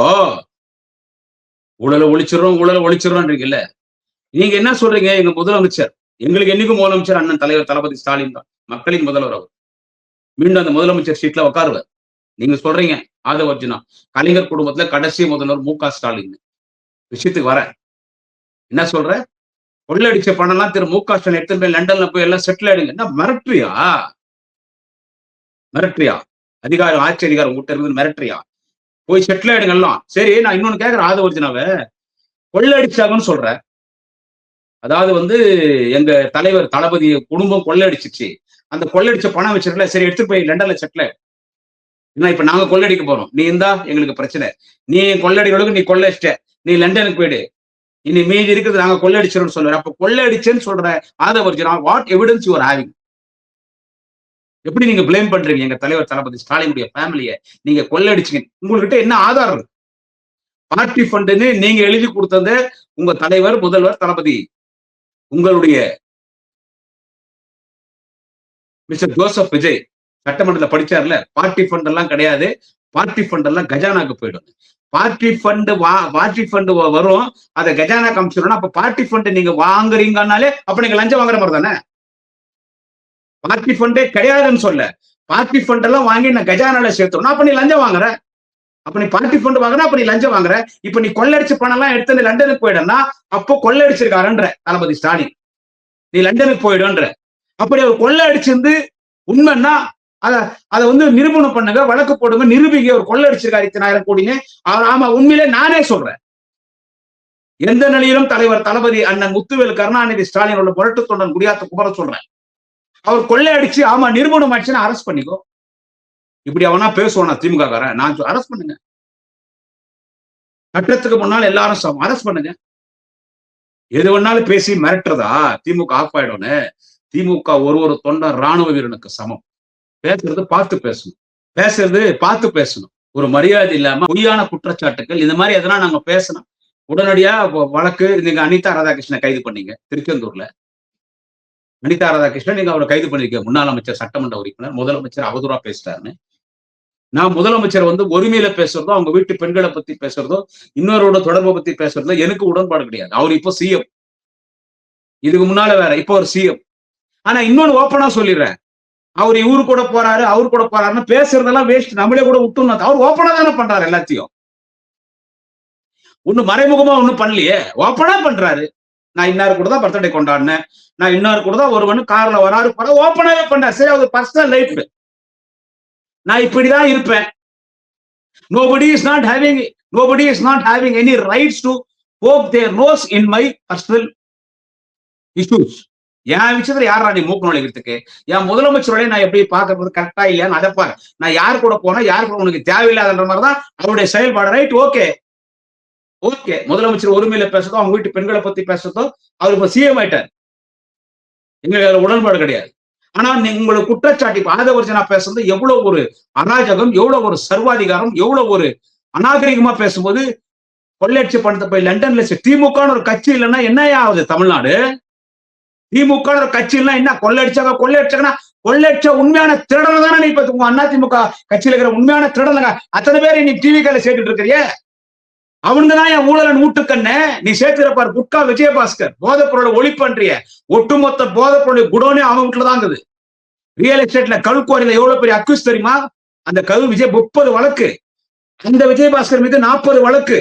ஊழலை ஒழிச்சிடறோம். நீங்க என்ன சொல்றீங்க? எங்க முதலமைச்சர், எங்களுக்கு என்னைக்கும் முதலமைச்சர் அண்ணன் தலைவர் தளபதி ஸ்டாலின் தான், மக்களின் முதல்வர் அவர். மீண்டும் அந்த முதலமைச்சர் சீட்ல உட்காருவார். நீங்க சொல்றீங்க ஆதவர்ஜுனா கலைஞர் குடும்பத்துல கடைசி முதல்வர் மு.க. ஸ்டாலின். விஷயத்துக்கு வர என்ன சொல்ற? கொள்ளடிச்ச பணம் எல்லாம் திரு மு.க. ஸ்டாலின் எடுத்துட்டு போய் லண்டன்ல போய் எல்லாம் செட்டில் ஆயிடுங்க. என்ன மிரட்டுறியா? அதிகாரம், ஆட்சி அதிகாரம் உங்ககிட்ட இருக்குது, மிரட்டுறியா? போய் செட்டில் ஆயிடுங்க எல்லாம். சரி, நான் இன்னொன்னு கேட்கிறேன் ஆதவர்ஜுனாவை. கொள்ளடிச்சாங்கன்னு சொல்ற, அதாவது எங்க தலைவர் தளபதி குடும்பம் கொள்ளடிச்சிச்சு, அந்த கொள்ளடிச்ச பணம் வச்சிருக்கல, சரி எடுத்துட்டு போய் லண்டன்ல செட்டில். என்ன இப்ப நாங்க கொள்ளடிக்க போறோம், நீ இருந்தா எங்களுக்கு பிரச்சனை. நீ கொள்ளடிகளுக்கு நீ கொள்ளடிச்சிட்ட, நீ லண்டனுக்கு போயிடு, இனி மீதி இருக்குது நாங்க கொள்ளடிச்சிரோம்னு சொல்ற. அப்ப கொள்ளடிச்சேன்னு சொல்ற Aadhav Arjuna, what evidence you are having? எப்படி நீங்க பிளேம் பண்றீங்க எங்க தலைவர் தளபதி ஸ்டாலினுடைய ஃபேமிலியை? நீங்க கொள்ளடிச்சீங்க, உங்ககிட்ட என்ன ஆதாரம் இருக்கு? பார்ட்டி ஃபண்டுன்னு நீங்க எழுதி கொடுத்தது உங்க தலைவர் முதல்வர் தளபதி உங்களுடைய மிஸ்டர் ஜோசப் விஜய் சட்டமன்றத்தில் படிச்சார்ல, பார்ட்டி ஃபண்ட் எல்லாம் கிடையாது, பார்ட்டி ஃபண்ட் எல்லாம் கஜானாக்கு போயிடும். பார்ட்டி ஃபண்ட் வரும், அதை கஜானாக்கு அமைச்சிடணும். அப்ப பார்ட்டி ஃபண்ட் நீங்க வாங்குறீங்கன்னாலே அப்ப நீங்க லஞ்சம் வாங்குற மாதிரி தானே. பார்ட்டி ஃபண்டே கிடையாதுன்னு சொல்ல, பார்ட்டி ஃபண்ட் எல்லாம் வாங்கி நான் கஜானால சேர்த்தோம்னா அப்ப நீ லஞ்சம் வாங்குற. அப்ப நீ பார்ட்டி ஃபண்ட் வாங்குற, அப்ப நீ லஞ்சம் வாங்குற. இப்ப நீ கொள்ளடிச்ச பணம் எல்லாம் எடுத்து லண்டனுக்கு போயிடும்னா அப்போ கொள்ளடிச்சிருக்காருன்ற தளபதி ஸ்டாலின், நீ லண்டனுக்கு போயிடுன்ற. அப்படி அவர் கொள்ளடிச்சிருந்து உண்மைன்னா அதை நிரூபணம் பண்ணுங்க, வழக்கு போடுங்க, நிரூபிங்க. ஒரு கொள்ளடிச்சிருக்காரு 10,000 கோடின்னு. ஆமா, உண்மையிலே நானே சொல்றேன். எந்த நிலையிலும் தலைவர் தளபதி அண்ணன் முத்துவேல் கருணாநிதி ஸ்டாலின் உள்ள புரட்டு தொண்டன் குடியாத்த குமர சொல்றேன். அவர் கொள்ளையடிச்சு ஆமா நிரூபணம் ஆச்சுன்னா அரெஸ்ட் பண்ணிக்கோ. இப்படி அவனா பேசுவானா திமுக காரன்? நான் அரெஸ்ட் பண்ணுங்க. சட்டத்துக்கு முன்னால் எல்லாரும் அரெஸ்ட் பண்ணுங்க. எது வேணாலும் பேசி மிரட்டுறதா திமுக ஆஃப் ஆயிடும்னு? திமுக ஒரு தொண்டன் ராணுவ வீரனுக்கு சமம். பேசுறது பார்த்து பேசணும், பேசுறது பார்த்து பேசணும். ஒரு மரியாதை இல்லாம பொய்யான குற்றச்சாட்டுகள் இந்த மாதிரி எதனா நாங்க பேசணும் உடனடியா வழக்கு. நீங்க அனிதா ராதாகிருஷ்ணன் கைது பண்ணீங்க திருச்செந்தூர்ல. அனிதா ராதாகிருஷ்ணன் நீங்க அவரை கைது பண்ணிருக்கீங்க. முன்னாள் அமைச்சர், சட்டமன்ற உறுப்பினர், முதலமைச்சர் அவதூறா பேசிட்டாருன்னு. நான் முதலமைச்சர் ஒருமையில பேசுறதோ, அவங்க வீட்டு பெண்களை பத்தி பேசுறதோ, இன்னொருட தொடர்பை பத்தி பேசுறதோ எனக்கு உடன்பாடு கிடையாது. அவர் இப்போ சிஎம், இதுக்கு முன்னால வேற, இப்போ ஒரு சிஎம். ஆனா இன்னொன்னு ஓப்பனா சொல்லிடுறேன், அவர் இவரு கூட போறாரு அவரு கூட போறாருன்னு பேசுறதெல்லாம் வேஸ்ட். நம்மளே கூட விட்டுணும். அவர் ஓப்பனா தானே பண்றாரு எல்லாத்தையும். ஒண்ணு மறைமுகமா ஒண்ணும் பண்ணலையே, ஓப்பனா பண்றாரு. நான் இன்னாரு கூட தான் பர்த்டே கொண்டாடினேன், நான் இன்னாரு கூட தான் ஒருவனு கார்ல வராரு போற, ஓப்பனாவே பண்றாரு. சரி, அவர் பர்சனல் லைஃப், நான் இப்படிதான் இருப்பேன். nobody is not having any rights to poke their nose in my personal issues. என் விஷயத்துல யாரா நீ மூக்கு நுழைக்கிறதுக்கு? என் முதலமைச்சரோட நான் எப்படி பாக்குறது கரெக்டா இல்லையான்னு அதை பாரு. நான் யார் கூட போனா யாரு கூட உனக்கு தேவையில்லாத மாதிரிதான் அவருடைய செயல்பாடு. Right, okay okay. முதலமைச்சர் ஒருமையில பேசுறதோ, அவங்க வீட்டு பெண்களை பத்தி பேசுறதோ, அவர் இப்ப சிஎம் ஆயிட்டார். எங்களுக்கு அதுல உடன்பாடு கிடையாது. ஆனா உங்களுக்கு குற்றச்சாட்டு ஆதவர்ஜனா பேசுறது எவ்வளவு ஒரு அராஜகம், எவ்வளவு ஒரு சர்வாதிகாரம், எவ்வளவு ஒரு அநாகரிகமா பேசும்போது, கொள்ளையடிச்சு பணத்தை போய் லண்டன்ல திமுக ஒரு கட்சி இல்லைன்னா என்ன ஆகுது தமிழ்நாடு? திமுக ஒரு கட்சி இல்லைன்னா என்ன? கொள்ளையடிச்சாங்கன்னா கொள்ளையடிச்ச உண்மையான திருடனை தானே நீ இப்ப அதிமுக கட்சியில இருக்கிற உண்மையான திருடனுங்க அத்தனை பேரை நீ டிவிக்கால சேர்த்துட்டு இருக்கிறிய. அவனுங்க தான் என் ஊழலன் ஊட்டுக்கண்ணே. நீ சேர்த்திருப்பார் குட்கா விஜயபாஸ்கர், போதைப்பொருளை ஒழிப்பன்றிய ஒட்டுமொத்த போதைப்பொருளை குடோனே அவன் வீட்டுலதான் இருக்குது. ரியல் எஸ்டேட்ல கல்குவாரியில எவ்வளவு பெரிய அக்யூஸ் தெரியுமா? அந்த விஜய் 30 வழக்கு, அந்த விஜயபாஸ்கர் மீது 40 வழக்கு.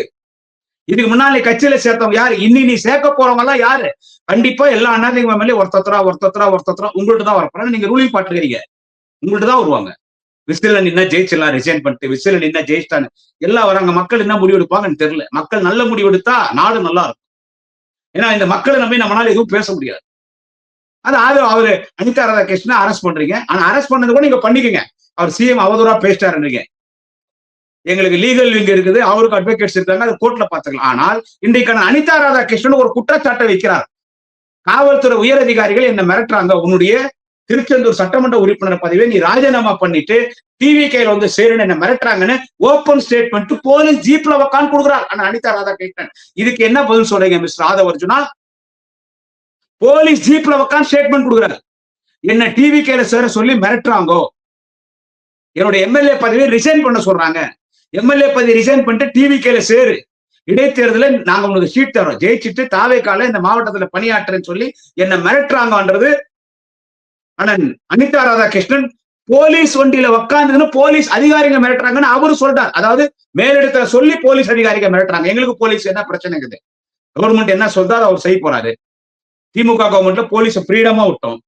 இதுக்கு முன்னாடி கட்சியில சேர்த்தவங்க யாரு? இன்னி நீ சேர்க்க போறவங்க எல்லாம் யாரு? கண்டிப்பா எல்லா அண்ணாதிமுக மேலே ஒருத்தரா உங்கள்கிட்ட தான் வரப்போறாங்க. நீங்க ரூலிங் பாட்டுக்கிறீங்க, உங்கள்கிட்ட தான் வருவாங்க. விசில நின்னா ஜெயிச்சிடலாம், ரிசைன் பண்ணிட்டு விசில நின்னா ஜெயிச்சிட்டான்னு எல்லாம் வராங்க. மக்கள் என்ன முடிவு எடுப்பாங்கன்னு தெரியல. மக்கள் நல்ல முடிவு எடுத்தா நாடு நல்லா இருக்கும். ஏன்னா இந்த மக்களை நம்பி நம்மளால எதுவும் பேச முடியாது. அது அவரு அனிதா ராதாகிருஷ்ணன் அரெஸ்ட் பண்றீங்க. ஆனா அரெஸ்ட் பண்ணது கூட நீங்க பண்ணிக்கங்க. அவர் சிஎம் அவதூறா பேசிட்டாருன்றீங்க. எங்களுக்கு லீகல் விங் இருக்குது, அவருக்கு அட்வொகேட்ஸ் இருக்காங்க, அது கோர்ட்ல பாத்துக்கலாம். ஆனால் இன்றைக்கான அனிதா ராதாகிருஷ்ணன் ஒரு குற்றச்சாட்டை வைக்கிறார். காவல்துறை உயர் அதிகாரிகள் என்ன மிரட்டுறாங்க, உன்னுடைய திருச்செந்தூர் சட்டமன்ற உறுப்பினர் பதவியை நீ ராஜினாமா பண்ணிட்டு டிவிகேல சேருன்னு என்ன மிரட்டுறாங்கன்னு ஓப்பன் ஸ்டேட்மெண்ட் போலீஸ் ஜீப்ல உக்காந்து கொடுக்குறார் ஆனா அனிதா ராதாகிருஷ்ணன். இதுக்கு என்ன பதில் சொல்றீங்க மிஸ்டர் ஆதவர்ஜுனா? போலீஸ் ஜீப்ல உக்காந்து ஸ்டேட்மெண்ட் கொடுக்குறாரு, என்ன டிவிகேல சேர சொல்லி மிரட்டுறாங்கோ, என்னுடைய எம்எல்ஏ பதவியை ரிசைன் பண்ண சொல்றாங்க, எம்எல்ஏ பதவி ரிசைன் பண்ணிட்டு டிவிகேல சேரு, இடைத்தேர்தலில் நாங்க உங்களுக்கு சீட் தரோம், ஜெயிச்சுட்டு தாவேக்கால இந்த மாவட்டத்துல பணியாற்றுன்னு சொல்லி என்ன மிரட்டுறாங்கன்றது அண்ணன் அனிதா ராதாகிருஷ்ணன் போலீஸ் வண்டியில உட்காந்துன்னு போலீஸ் அதிகாரிகள் மிரட்டுறாங்கன்னு அவரு சொல்றாரு. அதாவது மேலிடத்துல சொல்லி போலீஸ் அதிகாரிகள் மிரட்டுறாங்க. எங்களுக்கு போலீஸ் என்ன பிரச்சனை இருக்குது? கவர்மெண்ட் என்ன சொல்றாரு அவர் செய்ய போறாரு. திமுக கவர்மெண்ட்ல போலீஸ் ஃப்ரீடமா விட்டோம்,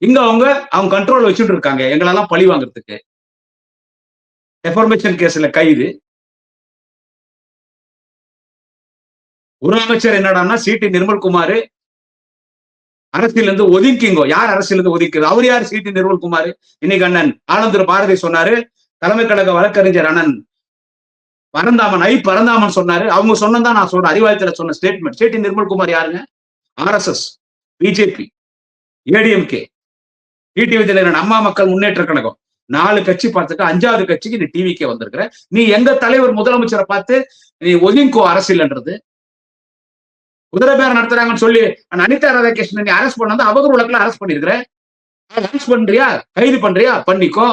இங்க அவங்க கண்ட்ரோல் வச்சுட்டு இருக்காங்க எங்களெல்லாம் பழி வாங்குறதுக்கு. டெஃபர்மேஷன் கேஸ்ல கைது. ஒரு அமைச்சர் என்னடான்னா சிடி நிர்மல்குமார் அரசியல் இருந்து ஒதுக்கிங்கோ. யார் அரசியல் இருந்து ஒதுக்குது? அவர் யார்? சிடி நிர்மல்குமார். இன்னைக்கு அண்ணன் ஆனந்தர் பாரதி சொன்னாரு, தலைமை கழக வழக்கறிஞர் அண்ணன் பரந்தாமன் சொன்னாரு. அவங்க சொன்னதான் நான் சொல்றேன், அறிவாலயத்துல சொன்ன ஸ்டேட்மெண்ட். சிடி நிர்மல்குமார் யாருங்க? RSS, BJP, ADMK, TT Vijayan, Amma Makkal Munnetra Kazhagam, 4 கட்சி பார்த்துட்டு 5வது கட்சிக்கு நீ டிவிக்கே வந்திருக்கிற. நீ எங்க தலைவர் முதலமைச்சரை பார்த்து நீ ஒதுங்கோ அரசியல்ன்றது குதிரை பேர் நடத்துறாங்கன்னு சொல்லி அனிதா ராதாகிருஷ்ணன் நீ அரெஸ்ட் பண்ணா அவதூறு வழக்குல அரெஸ்ட் பண்ணிருக்கிற. அரெஸ்ட் பண்றியா, கைது பண்றியா, பண்ணிக்கோ.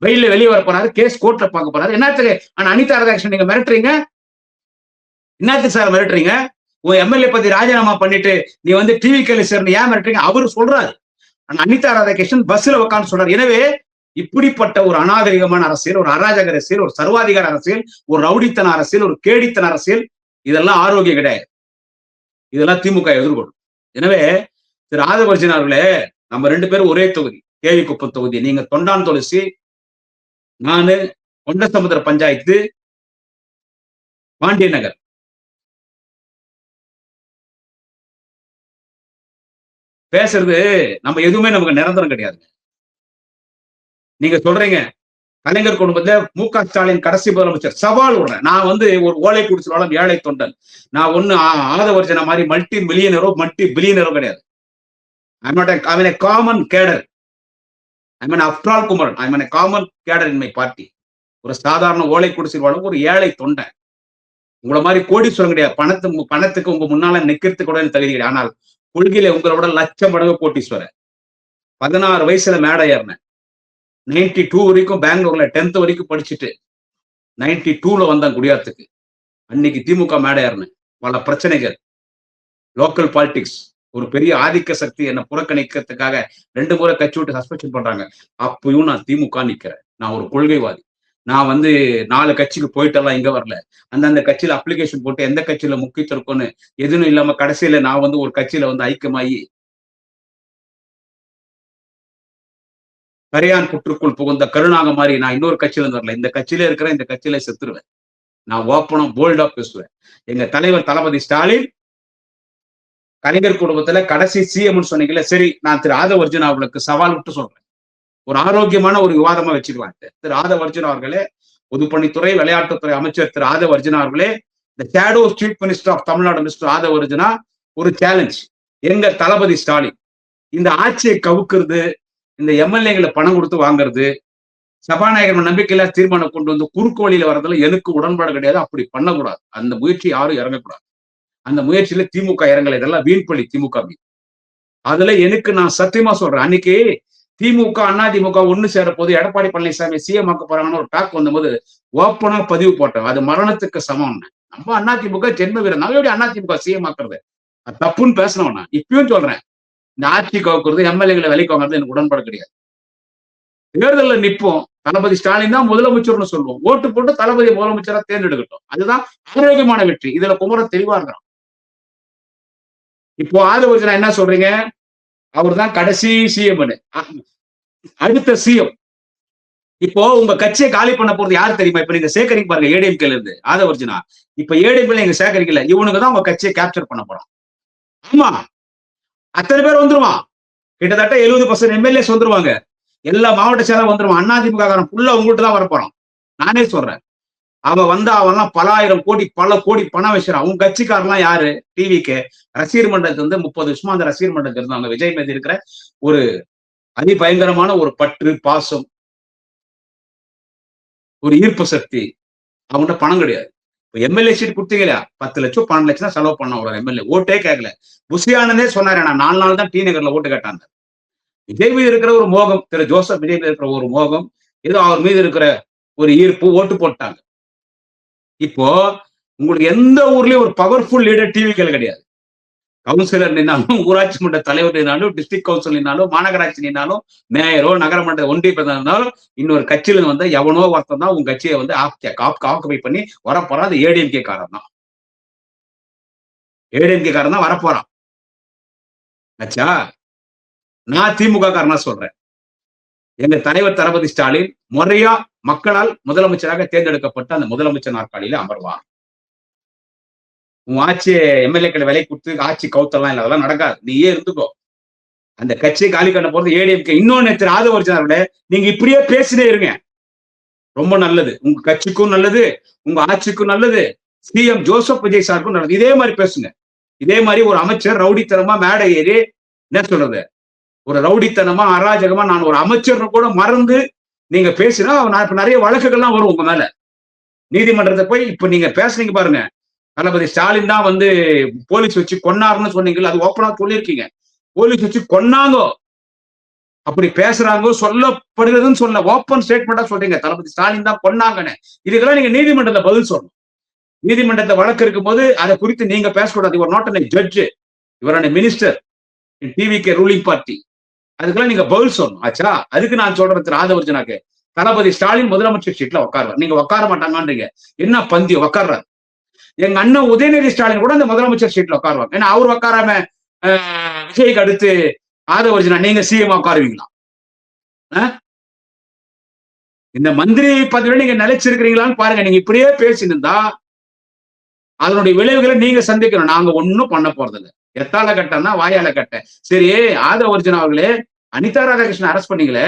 வெயில வெளியே வர போறாரு, கேஸ் கோர்ட்ல பார்க்க போறாரு. என்னத்துக்கு அனிதா ராதாகிருஷ்ணன் நீங்க மிரட்டுறீங்க? என்னத்துக்கு சார் மிரட்டுறீங்க? உன் எம்எல்ஏ பத்தி ராஜினாமா பண்ணிட்டு நீ டிவிகேல சேர்ந்து ஏன் மிரட்டுறீங்க? அவரு சொல்றாரு. அனிதா ராதாகிருஷ்ணன் பஸ்ல உட்காந்து சொல்றாரு. எனவே இப்படிப்பட்ட ஒரு அநாகரிகமான அரசியல், ஒரு அராஜக அரசியல், ஒரு சர்வாதிகார அரசியல், ஒரு ரவுடித்தன அரசியல், ஒரு கேடித்தன அரசியல், இதெல்லாம் ஆரோக்கியம் கிடையாது. இதெல்லாம் திமுக எதிர்கொள்ளும். எனவே திரு ஆதவர்ஜன் அவர்களே, நம்ம 2 பேரும் ஒரே தொகுதி, கேவிக்குப்பம் தொகுதி. நீங்க தொண்டான் துளசி, நானு கொண்டசமுத்திர பஞ்சாயத்து, பாண்டிய நகர். பேசுறது நம்ம எதுவுமே நமக்கு நிரந்தரம் கிடையாது. நீங்க சொல்றீங்க கலைஞர் குடும்பத்துல மு.க. ஸ்டாலின் கடைசி முதலமைச்சர். சவால் விடுறேன். நான் வந்து ஒரு ஓலை குடிசைவாழன் ஏழை தொண்டன். நான் ஒண்ணு ஆதவர்ஜனா மாதிரி மல்டி மில்லியனரோ மல்டி பில்லியனரோ கிடையாது. I am a common cadre. I am after all Kumaran. I am a common cadre in my party. ஒரு சாதாரண ஓலை குடிசையில் வாழும் ஒரு ஏழை தொண்டன். உங்களை மாதிரி கோடீஸ்வரன் கிடையாது. பணத்துக்கு உங்க முன்னால நிக்கிறதுக்கு கூட தகுதி கிடையாது. ஆனால் கொள்கையில உங்களோட லட்சம் மடங்கு கோட்டீஸ்வரன். 16 வயசுல மேடை ஏறினேன். 92 வரைக்கும் பெங்களூர்ல 10th வரைக்கும் படிச்சுட்டு 92ல வந்தேன் குடியாத்துக்கு. அன்னைக்கு திமுக மேடை ஏறினேன். பல பிரச்சனைகள், லோக்கல் பாலிடிக்ஸ், ஒரு பெரிய ஆதிக்க சக்தி என்ன புறக்கணிக்கிறதுக்காக 2 முறை கட்சி விட்டு சஸ்பென்ஷன் பண்றாங்க. அப்பயும் நான் திமுக நிக்கிறேன். நான் ஒரு கொள்கைவாதி. நான் வந்து 4 கட்சிக்கு போயிட்டெல்லாம் இங்க வரல. அந்தந்த கட்சியில அப்ளிகேஷன் போட்டு எந்த கட்சியில முக்கியத்துவம் இருக்குன்னு எதுவும் இல்லாம கடைசியில நான் வந்து ஒரு கட்சியில வந்து ஐக்கியமாயி கரையான் புற்றுக்குள் புகுந்த கருணாக மாதிரி நான் இன்னொரு கட்சியில இருந்து வரல. இந்த கட்சியில இருக்கிறேன், இந்த கட்சியில செத்துருவேன். நான் ஓப்பனா போல்டா பேசுவேன். எங்க தலைவர் தளபதி ஸ்டாலின் கலைஞர் குடும்பத்துல கடைசி சிஎம்னு சொன்னீங்கல்ல, சரி நான் திரு ஆதவ அர்ஜுனா அவர்களுக்கு சவால் விட்டு சொல்றேன். ஒரு ஆரோக்கியமான ஒரு விவாதமா வச்சுக்கலாம். திரு ஆதவ அர்ஜுனா அவர்களே, பொதுப்பணித்துறை விளையாட்டுத்துறை அமைச்சர் திரு ஆதவ அர்ஜுனா அவர்களே, இந்த shadow chief minister of Tamil Nadu mister Aadhav Arjuna, ஒரு சேலஞ்ச். எங்க தளபதி ஸ்டாலின் இந்த ஆட்சியை கவுக்குறது, இந்த எம்எல்ஏங்களை பணம் கொடுத்து வாங்குறது, சபாநாயகர் நம்பிக்கையில தீர்மானம் கொண்டு வந்து குறுக்கு வழியில வர்றதுல எனக்கு உடன்பாடு கிடையாது. அப்படி பண்ணக்கூடாது. அந்த முயற்சி யாரும் இறங்கக்கூடாது. அந்த முயற்சியில திமுக இறங்கல. இதெல்லாம் வீண்பள்ளி திமுக மீது. அதுல எனக்கு நான் சத்தியமா சொல்றேன், அன்னைக்கு திமுக அதிமுக ஒண்ணு சேர போது எடப்பாடி பழனிசாமி சிஎம் ஆக்க போறாங்கன்னு ஒரு டாக் வந்தபோது ஓப்பனா பதிவு போட்டேன். அது மரணத்துக்கு சமம். நம்ம அதிமுக ஜென்ம வீரன், நம்ம எப்படி அதிமுக சிஎம் ஆக்குறது தப்புன்னு பேசணும். நான் இப்பயும் சொல்றேன், இந்த ஆட்சி கவுக்குறது எம்எல்ஏகளை விலைக்கு வாங்குறது எனக்கு உடன்பாடு கிடையாது. தேர்தலில் நிற்போம், தளபதி ஸ்டாலின் தான் முதலமைச்சர்னு சொல்லுவோம். ஓட்டு போட்டு தளபதி முதலமைச்சரா தேர்ந்தெடுக்கட்டும். அதுதான் ஆரோக்கியமான வெற்றி. இதுல குமரன் தெளிவா இருக்கிறான். இப்போ ஆதவர்ஜனா என்ன சொல்றீங்க, அவர் தான் கடைசி சிஎம், அடுத்த சிஎம். இப்போ உங்க கட்சியை காலி பண்ண போறது யாரு தெரியுமா? இப்ப நீங்க சேகரிக்க பாருங்க, ஏடிஎம்கேல இருந்து ஆதவர்ஜனா. இப்ப ஏடிஎம்கேல நீங்க சேகரிக்கல, இவனுக்கு தான் உங்க கட்சியை கேப்சர் பண்ண போறான். ஆமா, அத்தனை பேர் வந்துருவான். கிட்டத்தட்ட 70% எம்எல்ஏஸ் வந்துருவாங்க. எல்லா மாவட்ட செயலர் வந்துருவான். அதிமுக காரன் ஃபுல்லா உங்கள்கிட்ட தான் வரப்போறான். நானே சொல்றேன். அவன் வந்தா அவன்லாம் பல ஆயிரம் கோடி பல கோடி பணம் வச்சுறான். உங்க கட்சிக்காரெல்லாம் யாரு? டிவிக்கு ரசிகர் மன்றத்துல வந்து 30 வருஷமா அந்த ரசிகர் மன்றத்தில் இருந்தாங்க. விஜய் மீது இருக்கிற ஒரு அதிபயங்கரமான ஒரு பற்று, பாசம், ஒரு ஈர்ப்பு சக்தி. அவங்கள்ட்ட பணம் கிடையாது. எம்எல்ஏ சீட் கொடுத்தீங்களா, 10 லட்சம் 12 லட்சம் தான் செலவு பண்ண ஒரு எம்எல்ஏ. ஓட்டே கேட்கல. புசியானந்தே சொன்னாரு, நான் 4 நாள் தான் டி நகர்ல ஓட்டு கேட்டாங்க. விஜய் மீது இருக்கிற ஒரு மோகம், திரு ஜோசப் விஜய் மீது இருக்கிற ஒரு மோகம், ஏதோ அவர் மீது இருக்கிற ஒரு ஈர்ப்பு, ஓட்டு போட்டாங்க. இப்போ உங்களுக்கு எந்த ஊர்லயும் ஒரு பவர்ஃபுல் லீடர் டிவிகள் கிடையாது. கவுன்சிலர் நின்னாலும், ஊராட்சி மன்ற தலைவர் நின்னாலும், டிஸ்ட்ரிக்ட் கவுன்சில் நின்னாலும், மாநகராட்சி நின்னாலும், மேயரோ நகரமன்ற ஒன்றிய பிரதமர் இருந்தாலும், இன்னொரு கட்சியில வந்து எவனோ ஒருத்தன் தான் உங்க கட்சியை வந்து ஆக்குபை பண்ணி வரப்போறான். அது ஏடிஎம்கே காரன் தான். ஏடிஎம்கே காரன் தான் வரப்போறான். ஆச்சா, நான் திமுக காரனா சொல்றேன். எங்க தலைவர் தளபதி ஸ்டாலின் முறையா மக்களால் முதலமைச்சராக தேர்ந்தெடுக்கப்பட்ட அந்த முதலமைச்சர் நாற்காலியில அமர்வார். உன் ஆட்சி எம்எல்ஏக்களை விலை கொடுத்து ஆட்சி கவுத்தலாம் இல்லை, அதெல்லாம் நடக்காது. நீயே இருந்துக்கோ. அந்த கட்சியை காலி பண்ண போறது ஏடிஎம்கே. இன்னொன்னு திரு ஆதவர்ஜனா, நீங்க இப்படியே பேசினே இருங்க, ரொம்ப நல்லது. உங்க கட்சிக்கும் நல்லது, உங்க ஆட்சிக்கும் நல்லது, சிஎம் ஜோசப் விஜய் சாருக்கும் நல்லது. இதே மாதிரி பேசுங்க. இதே மாதிரி ஒரு அமைச்சர் ரவுடித்தனமா மேடை ஏறி என்ன சொல்றது, ஒரு ரவுடித்தனமா அராஜகமா நான் ஒரு அமைச்சர் கூட மறந்து நீங்க பேசினா இப்ப நிறைய வழக்குகள்லாம் வரும் உங்க மேல. நீதிமன்றத்தை போய் இப்ப நீங்க பேசுறீங்க பாருங்க, தளபதி ஸ்டாலின் தான் வந்து போலீஸ் வச்சு கொன்னாருன்னு சொன்னீங்கல்ல, அது ஓப்பனா சொல்லியிருக்கீங்க. போலீஸ் வச்சு கொன்னாங்க, அப்படி பேசுறாங்க சொல்லப்படுகிறதுன்னு சொல்ல ஓப்பன் ஸ்டேட்மெண்டா சொல்றீங்க, தளபதி ஸ்டாலின் தான் கொன்னாங்கன்னு. இதுக்கெல்லாம் நீங்க நீதிமன்றத்துல பதில் சொல்லணும். நீதிமன்றத்தை வழக்கு இருக்கும் போது அதை குறித்து நீங்க பேசக்கூடாது. இவர் நாட் அ ஜட்ஜ், இவர் மினிஸ்டர், டிவிகே ரூலிங் பார்ட்டி. அதுக்கெல்லாம் நீங்க பதில் சொல்லணும். ஆச்சா, அதுக்கு நான் சொல்றேன் திரு ஆதவர்ஜனாக்கு, தளபதி ஸ்டாலின் முதலமைச்சர் சீட்ல உட்காருவார். நீங்க உட்கார மாட்டாங்கன்றீங்க. என்ன பந்தி உட்கார்றாரு. எங்க அண்ணன் உதயநிதி ஸ்டாலின் கூட அந்த முதலமைச்சர் சீட்ல உட்காருவாங்க. ஏன்னா அவர் உட்காராம விஜய்க்கு அடுத்து ஆதவர்ஜனா நீங்க சிஎம் உட்காருவீங்களா? இந்த மந்திரி பதவியில நீங்க நிலைச்சிருக்கிறீங்களான்னு பாருங்க. நீங்க இப்படியே பேசியிருந்தா அதனுடைய விளைவுகளை நீங்க சந்திக்கணும். நாங்க ஒன்னும் பண்ண போறது இல்லை. எத்தால கட்டன்னா வாயால கட்ட. சரி, ஆதவ அர்ஜுனா அவர்களே, அனிதா ராதாகிருஷ்ணன் அரெஸ்ட் பண்ணீங்களே,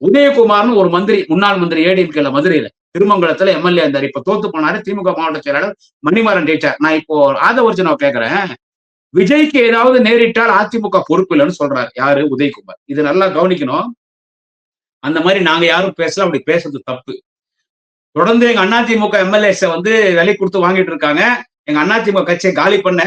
உதயகுமார்னு ஒரு மந்திரி, முன்னாள் மந்திரி ஏடிஎம்கேல மதுரையில, திருமங்கலத்துல எம்எல்ஏ இருந்தாரு. இப்ப தோத்து போனாரு. திமுக மாவட்ட செயலாளர் மணிமாறன் ஜெயிச்சார். நான் இப்போ ஆதவ அர்ஜுனாவை கேட்கிறேன், விஜய்க்கு ஏதாவது நேரிட்டால் அதிமுக பொறுப்பு இல்லைன்னு சொல்றாரு. யாரு? உதயகுமார். இது நல்லா கவனிக்கணும். அந்த மாதிரி நாங்க யாரும் பேசல. அப்படி பேசுறது தப்பு. தொடர்ந்து எங்க அதிமுக எம்எல்ஏஸ் வந்து விலை கொடுத்து வாங்கிட்டு இருக்காங்க. எங்க அதிமுக கட்சியை காலி பண்ண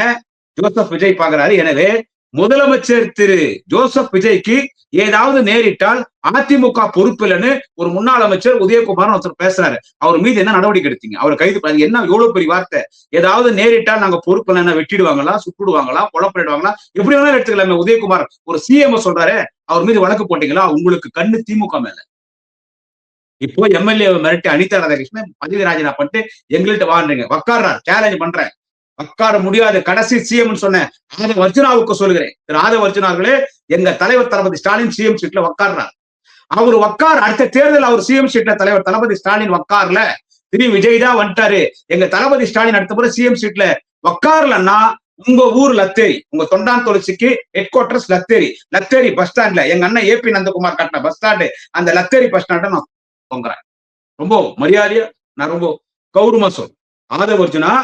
ஜோசப் விஜய் பாக்குறாரு. எனவே முதலமைச்சர் திரு ஜோசப் விஜய்க்கு ஏதாவது நேரிட்டால் அதிமுக பொறுப்பு இல்லைன்னு ஒரு முன்னாள் அமைச்சர் உதயகுமார் ஒருத்தர் பேசுறாரு. அவர் மீது என்ன நடவடிக்கை எடுத்தீங்க? அவர் கைது பண்ணி என்ன எவ்வளவு பெரிய வார்த்தை? ஏதாவது நேரிட்டால் நாங்க பொறுப்பு இல்லைன்னா வெட்டிடுவாங்களா, சுட்டுடுவாங்களா, கொலை பண்ணிடுவாங்களா, எப்படி வேணாலும் எடுத்துக்கலாமே. உதயகுமார் ஒரு சிஎம் சொல்றாரு, அவர் மீது வழக்கு போட்டீங்களா? உங்களுக்கு கண்ணு திமுக மேல. இப்போ எம்எல்ஏ மிரட்டி அனிதா ராதாகிருஷ்ணன் பதவி ராஜினா பண்ணிட்டு எங்கள்கிட்ட வாழ்றீங்க. உட்கார்றார், சேலஞ்ச் பண்றேன். உட்கார முடியாது. கடைசி சிஎம் சொன்னேன். ஆதவ அர்ஜுனாவுக்கு சொல்லுகிறேன். திரு ஆதவ அர்ஜுனார்களே, எங்க தலைவர் தளபதி ஸ்டாலின் சிஎம் சீட்ல உட்கார்றார். அவர் அடுத்த தேர்தல் அவர் சிஎம் சீட்ல தலைவர் தளபதி ஸ்டாலின் உட்கார்ல, திரு விஜய் தான் வந்துட்டாரு. எங்க தளபதி ஸ்டாலின் அடுத்த முறை சிஎம் சீட்ல உட்கார்லன்னா உங்க ஊர் லத்தேரி, உங்க Thondan தொழிற்சிக்கு head quarters Latheri bus ஸ்டாண்ட்ல எங்க அண்ணன் ஏபி நந்தகுமார் கட்டின பஸ் ஸ்டாண்டு, அந்த லத்தேரி பஸ் ஸ்டாண்ட நான் பொங்குறேன். ரொம்ப மரியாதையா நான் ரொம்ப கௌரவமா சொல்றேன். ஆதவ அர்ஜுனா,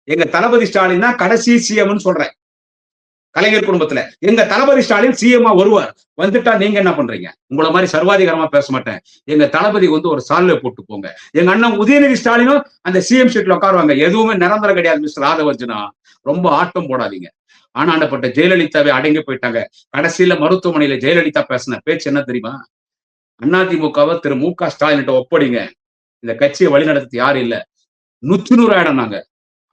எங்க தளபதி ஸ்டாலின் தான் கடைசி சிஎம்னு சொல்றேன். கலைஞர் குடும்பத்துல எங்க தளபதி ஸ்டாலின் சிஎம்மா வருவார். வந்துட்டா நீங்க என்ன பண்றீங்க? உங்களை மாதிரி சர்வாதிகாரமா பேச மாட்டேன். எங்க தளபதி வந்து ஒரு சால்வை போட்டு போங்க. எங்க அண்ணன் உதயநிதி ஸ்டாலினும் அந்த சிஎம் சீட்ல உட்காருவாங்க. எதுவுமே நிரந்தரம் கிடையாது மிஸ்டர் ஆதவ அர்ஜுனா. ரொம்ப ஆட்டம் போடாதீங்க. ஆனாண்டப்பட்ட ஜெயலலிதாவே அடங்கி போயிட்டாங்க. கடைசியில மருத்துவமனையில ஜெயலலிதா பேசின பேச்சு என்ன தெரியுமா? அதிமுகவை திரு மு.க. ஸ்டாலின் ஒப்படைங்க. இந்த கட்சியை வழிநடத்தி யாரும் இல்ல. 100 ஆயிடும் நாங்க.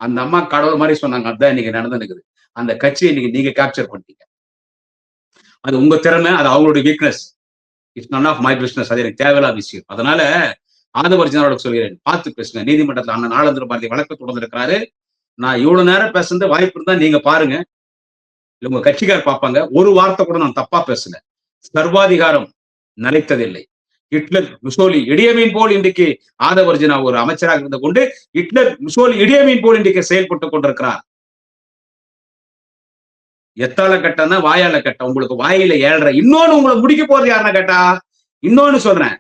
அந்த அம்மா கடவுள் மாதிரி சொன்னாங்க. அதான் இன்னைக்கு நடந்துருக்குது. அந்த கட்சியை இன்னைக்கு நீங்க கேப்சர் பண்ணிட்டீங்க. அது உங்க திறமை, அது அவங்களுடைய weakness. It's none of my business. அது எனக்கு தேவையில்லாத விஷயம். அதனால ஆதவ அர்ஜுனாவோட சொல்கிறேன், பார்த்து பேசுங்க. நீதிமன்றத்தில் அண்ணன் நாளந்திர பாரதி வழக்கு தொடர்ந்து இருக்கிறாரு. நான் இவ்வளவு நேரம் பேசுறது வாய்ப்பு இருந்தா நீங்க பாருங்க. இல்ல உங்க கட்சிக்கார் பார்ப்பாங்க. ஒரு வார்த்தை கூட நான் தப்பா பேசல. சர்வாதிகாரம் நிலைத்ததில்லை. ஹிட்லர், முசோலி, இடியமீன் போல் இன்றைக்கு ஆதவ அர்ஜுனா ஒரு அமைச்சராக இருந்து கொண்டு ஹிட்லர், முசோலி, இடியமீன் போல் இன்றைக்கு செயல்பட்டுக் கொண்டிருக்கிறார். எத்தால கட்டன்னா வாயால கட்ட. உங்களுக்கு வாயில 7.5. இன்னொன்னு உங்களை முடிக்க போறது யாருன்னா கேட்டா, இன்னொன்னு சொல்றேன்.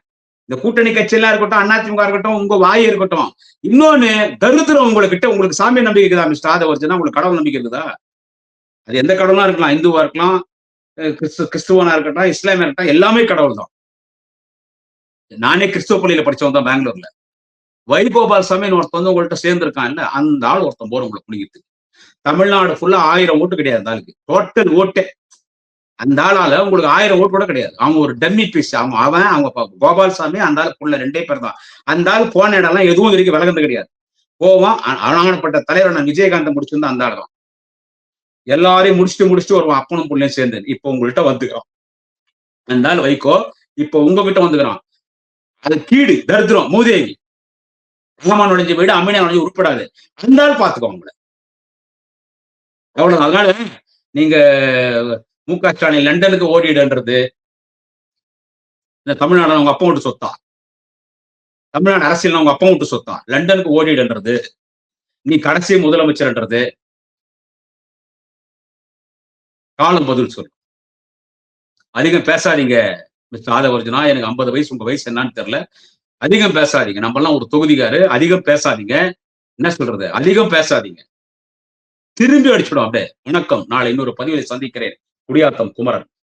இந்த கூட்டணி கட்சி எல்லாம் இருக்கட்டும், அதிமுக இருக்கட்டும், உங்க வாய் இருக்கட்டும். இன்னொன்னு தரித்திரம் உங்ககிட்ட. உங்களுக்கு சாமி நம்பிக்கை இருக்குதா மிஸ்டர் ஆதவ அர்ஜுனா? உங்களுக்கு கடவுள் நம்பிக்கை இருக்குதா? அது எந்த கடவுளா இருக்கலாம். இந்துவா இருக்கலாம், கிறிஸ்துவனா இருக்கட்டும், இஸ்லாமியா இருக்கட்டும், எல்லாமே கடவுள் தான். நானே கிறிஸ்துவ பள்ளியில படிச்சவன் தான் பெங்களூர்ல. வைகோபால் சாமின்னு ஒருத்தன் வந்து உங்கள்கிட்ட சேர்ந்திருக்கான் இல்ல, அந்த ஆள் ஒருத்தன் போற உங்களை பிடிக்கிறது. தமிழ்நாடு ஃபுல்லா 1000 ஓட்டு கிடையாது அந்த ஆளுக்கு. டோட்டல் ஓட்டே அந்த ஆளால உங்களுக்கு 1000 ஓட்டு கூட கிடையாது. அவங்க ஒரு டம்மி பீஸ். அவங்க கோபால் சாமி அந்த ஆளுக்குள்ள 2 பேர் தான். அந்த ஆள் போன இடம்லாம் எதுவும் வரைக்கும் விலகுறது கிடையாது. போவான். அனாங்கப்பட்ட தலைவர் நான் விஜயகாந்த் முடிச்சிருந்தா அந்த ஆள் தான். எல்லாரையும் முடிச்சுட்டு வருவான். அப்பனும் புள்ளையும் சேர்ந்து. இப்போ உங்கள்கிட்ட வந்துக்கிறோம். அந்த ஆள் வைகோ இப்போ உங்ககிட்ட வந்துக்கிறான். அது கீடு, தரித்திரம், மூதேவி. ரஹ்மான் நுழைஞ்ச வீடு அம்மினா நுழைஞ்சு உருப்படாது. அந்த ஆள் பாத்துக்கோ உங்களை. அவ்வளவு. அதனால நீங்க மு.க. ஸ்டாலின் லண்டனுக்கு ஓடிடுன்றது, இந்த தமிழ்நாடு அவங்க அப்பா விட்டு சொத்தா? தமிழ்நாடு அரசியல் அவங்க அப்பா விட்டு சொத்தா? லண்டனுக்கு ஓடிடுன்றது, நீ கடைசி முதலமைச்சர்ன்றது காலம் பதில் சொல்லு. அதிகம் பேசாதீங்க மிஸ்டர் ஆதவ அர்ஜுனா. எனக்கு 50 வயசு. உங்க வயசு என்னன்னு தெரியல. அதிகம் பேசாதீங்க. நம்ம எல்லாம் ஒரு தொகுதிக்காரு. அதிகம் பேசாதீங்க. என்ன சொல்றது? அதிகம் பேசாதீங்க. திரும்பி அடிச்சிடும் அப்படியே. வணக்கம். நாளை இன்னொரு பதிவில் சந்திக்கிறேன். குடியாத்தம் குமரன்.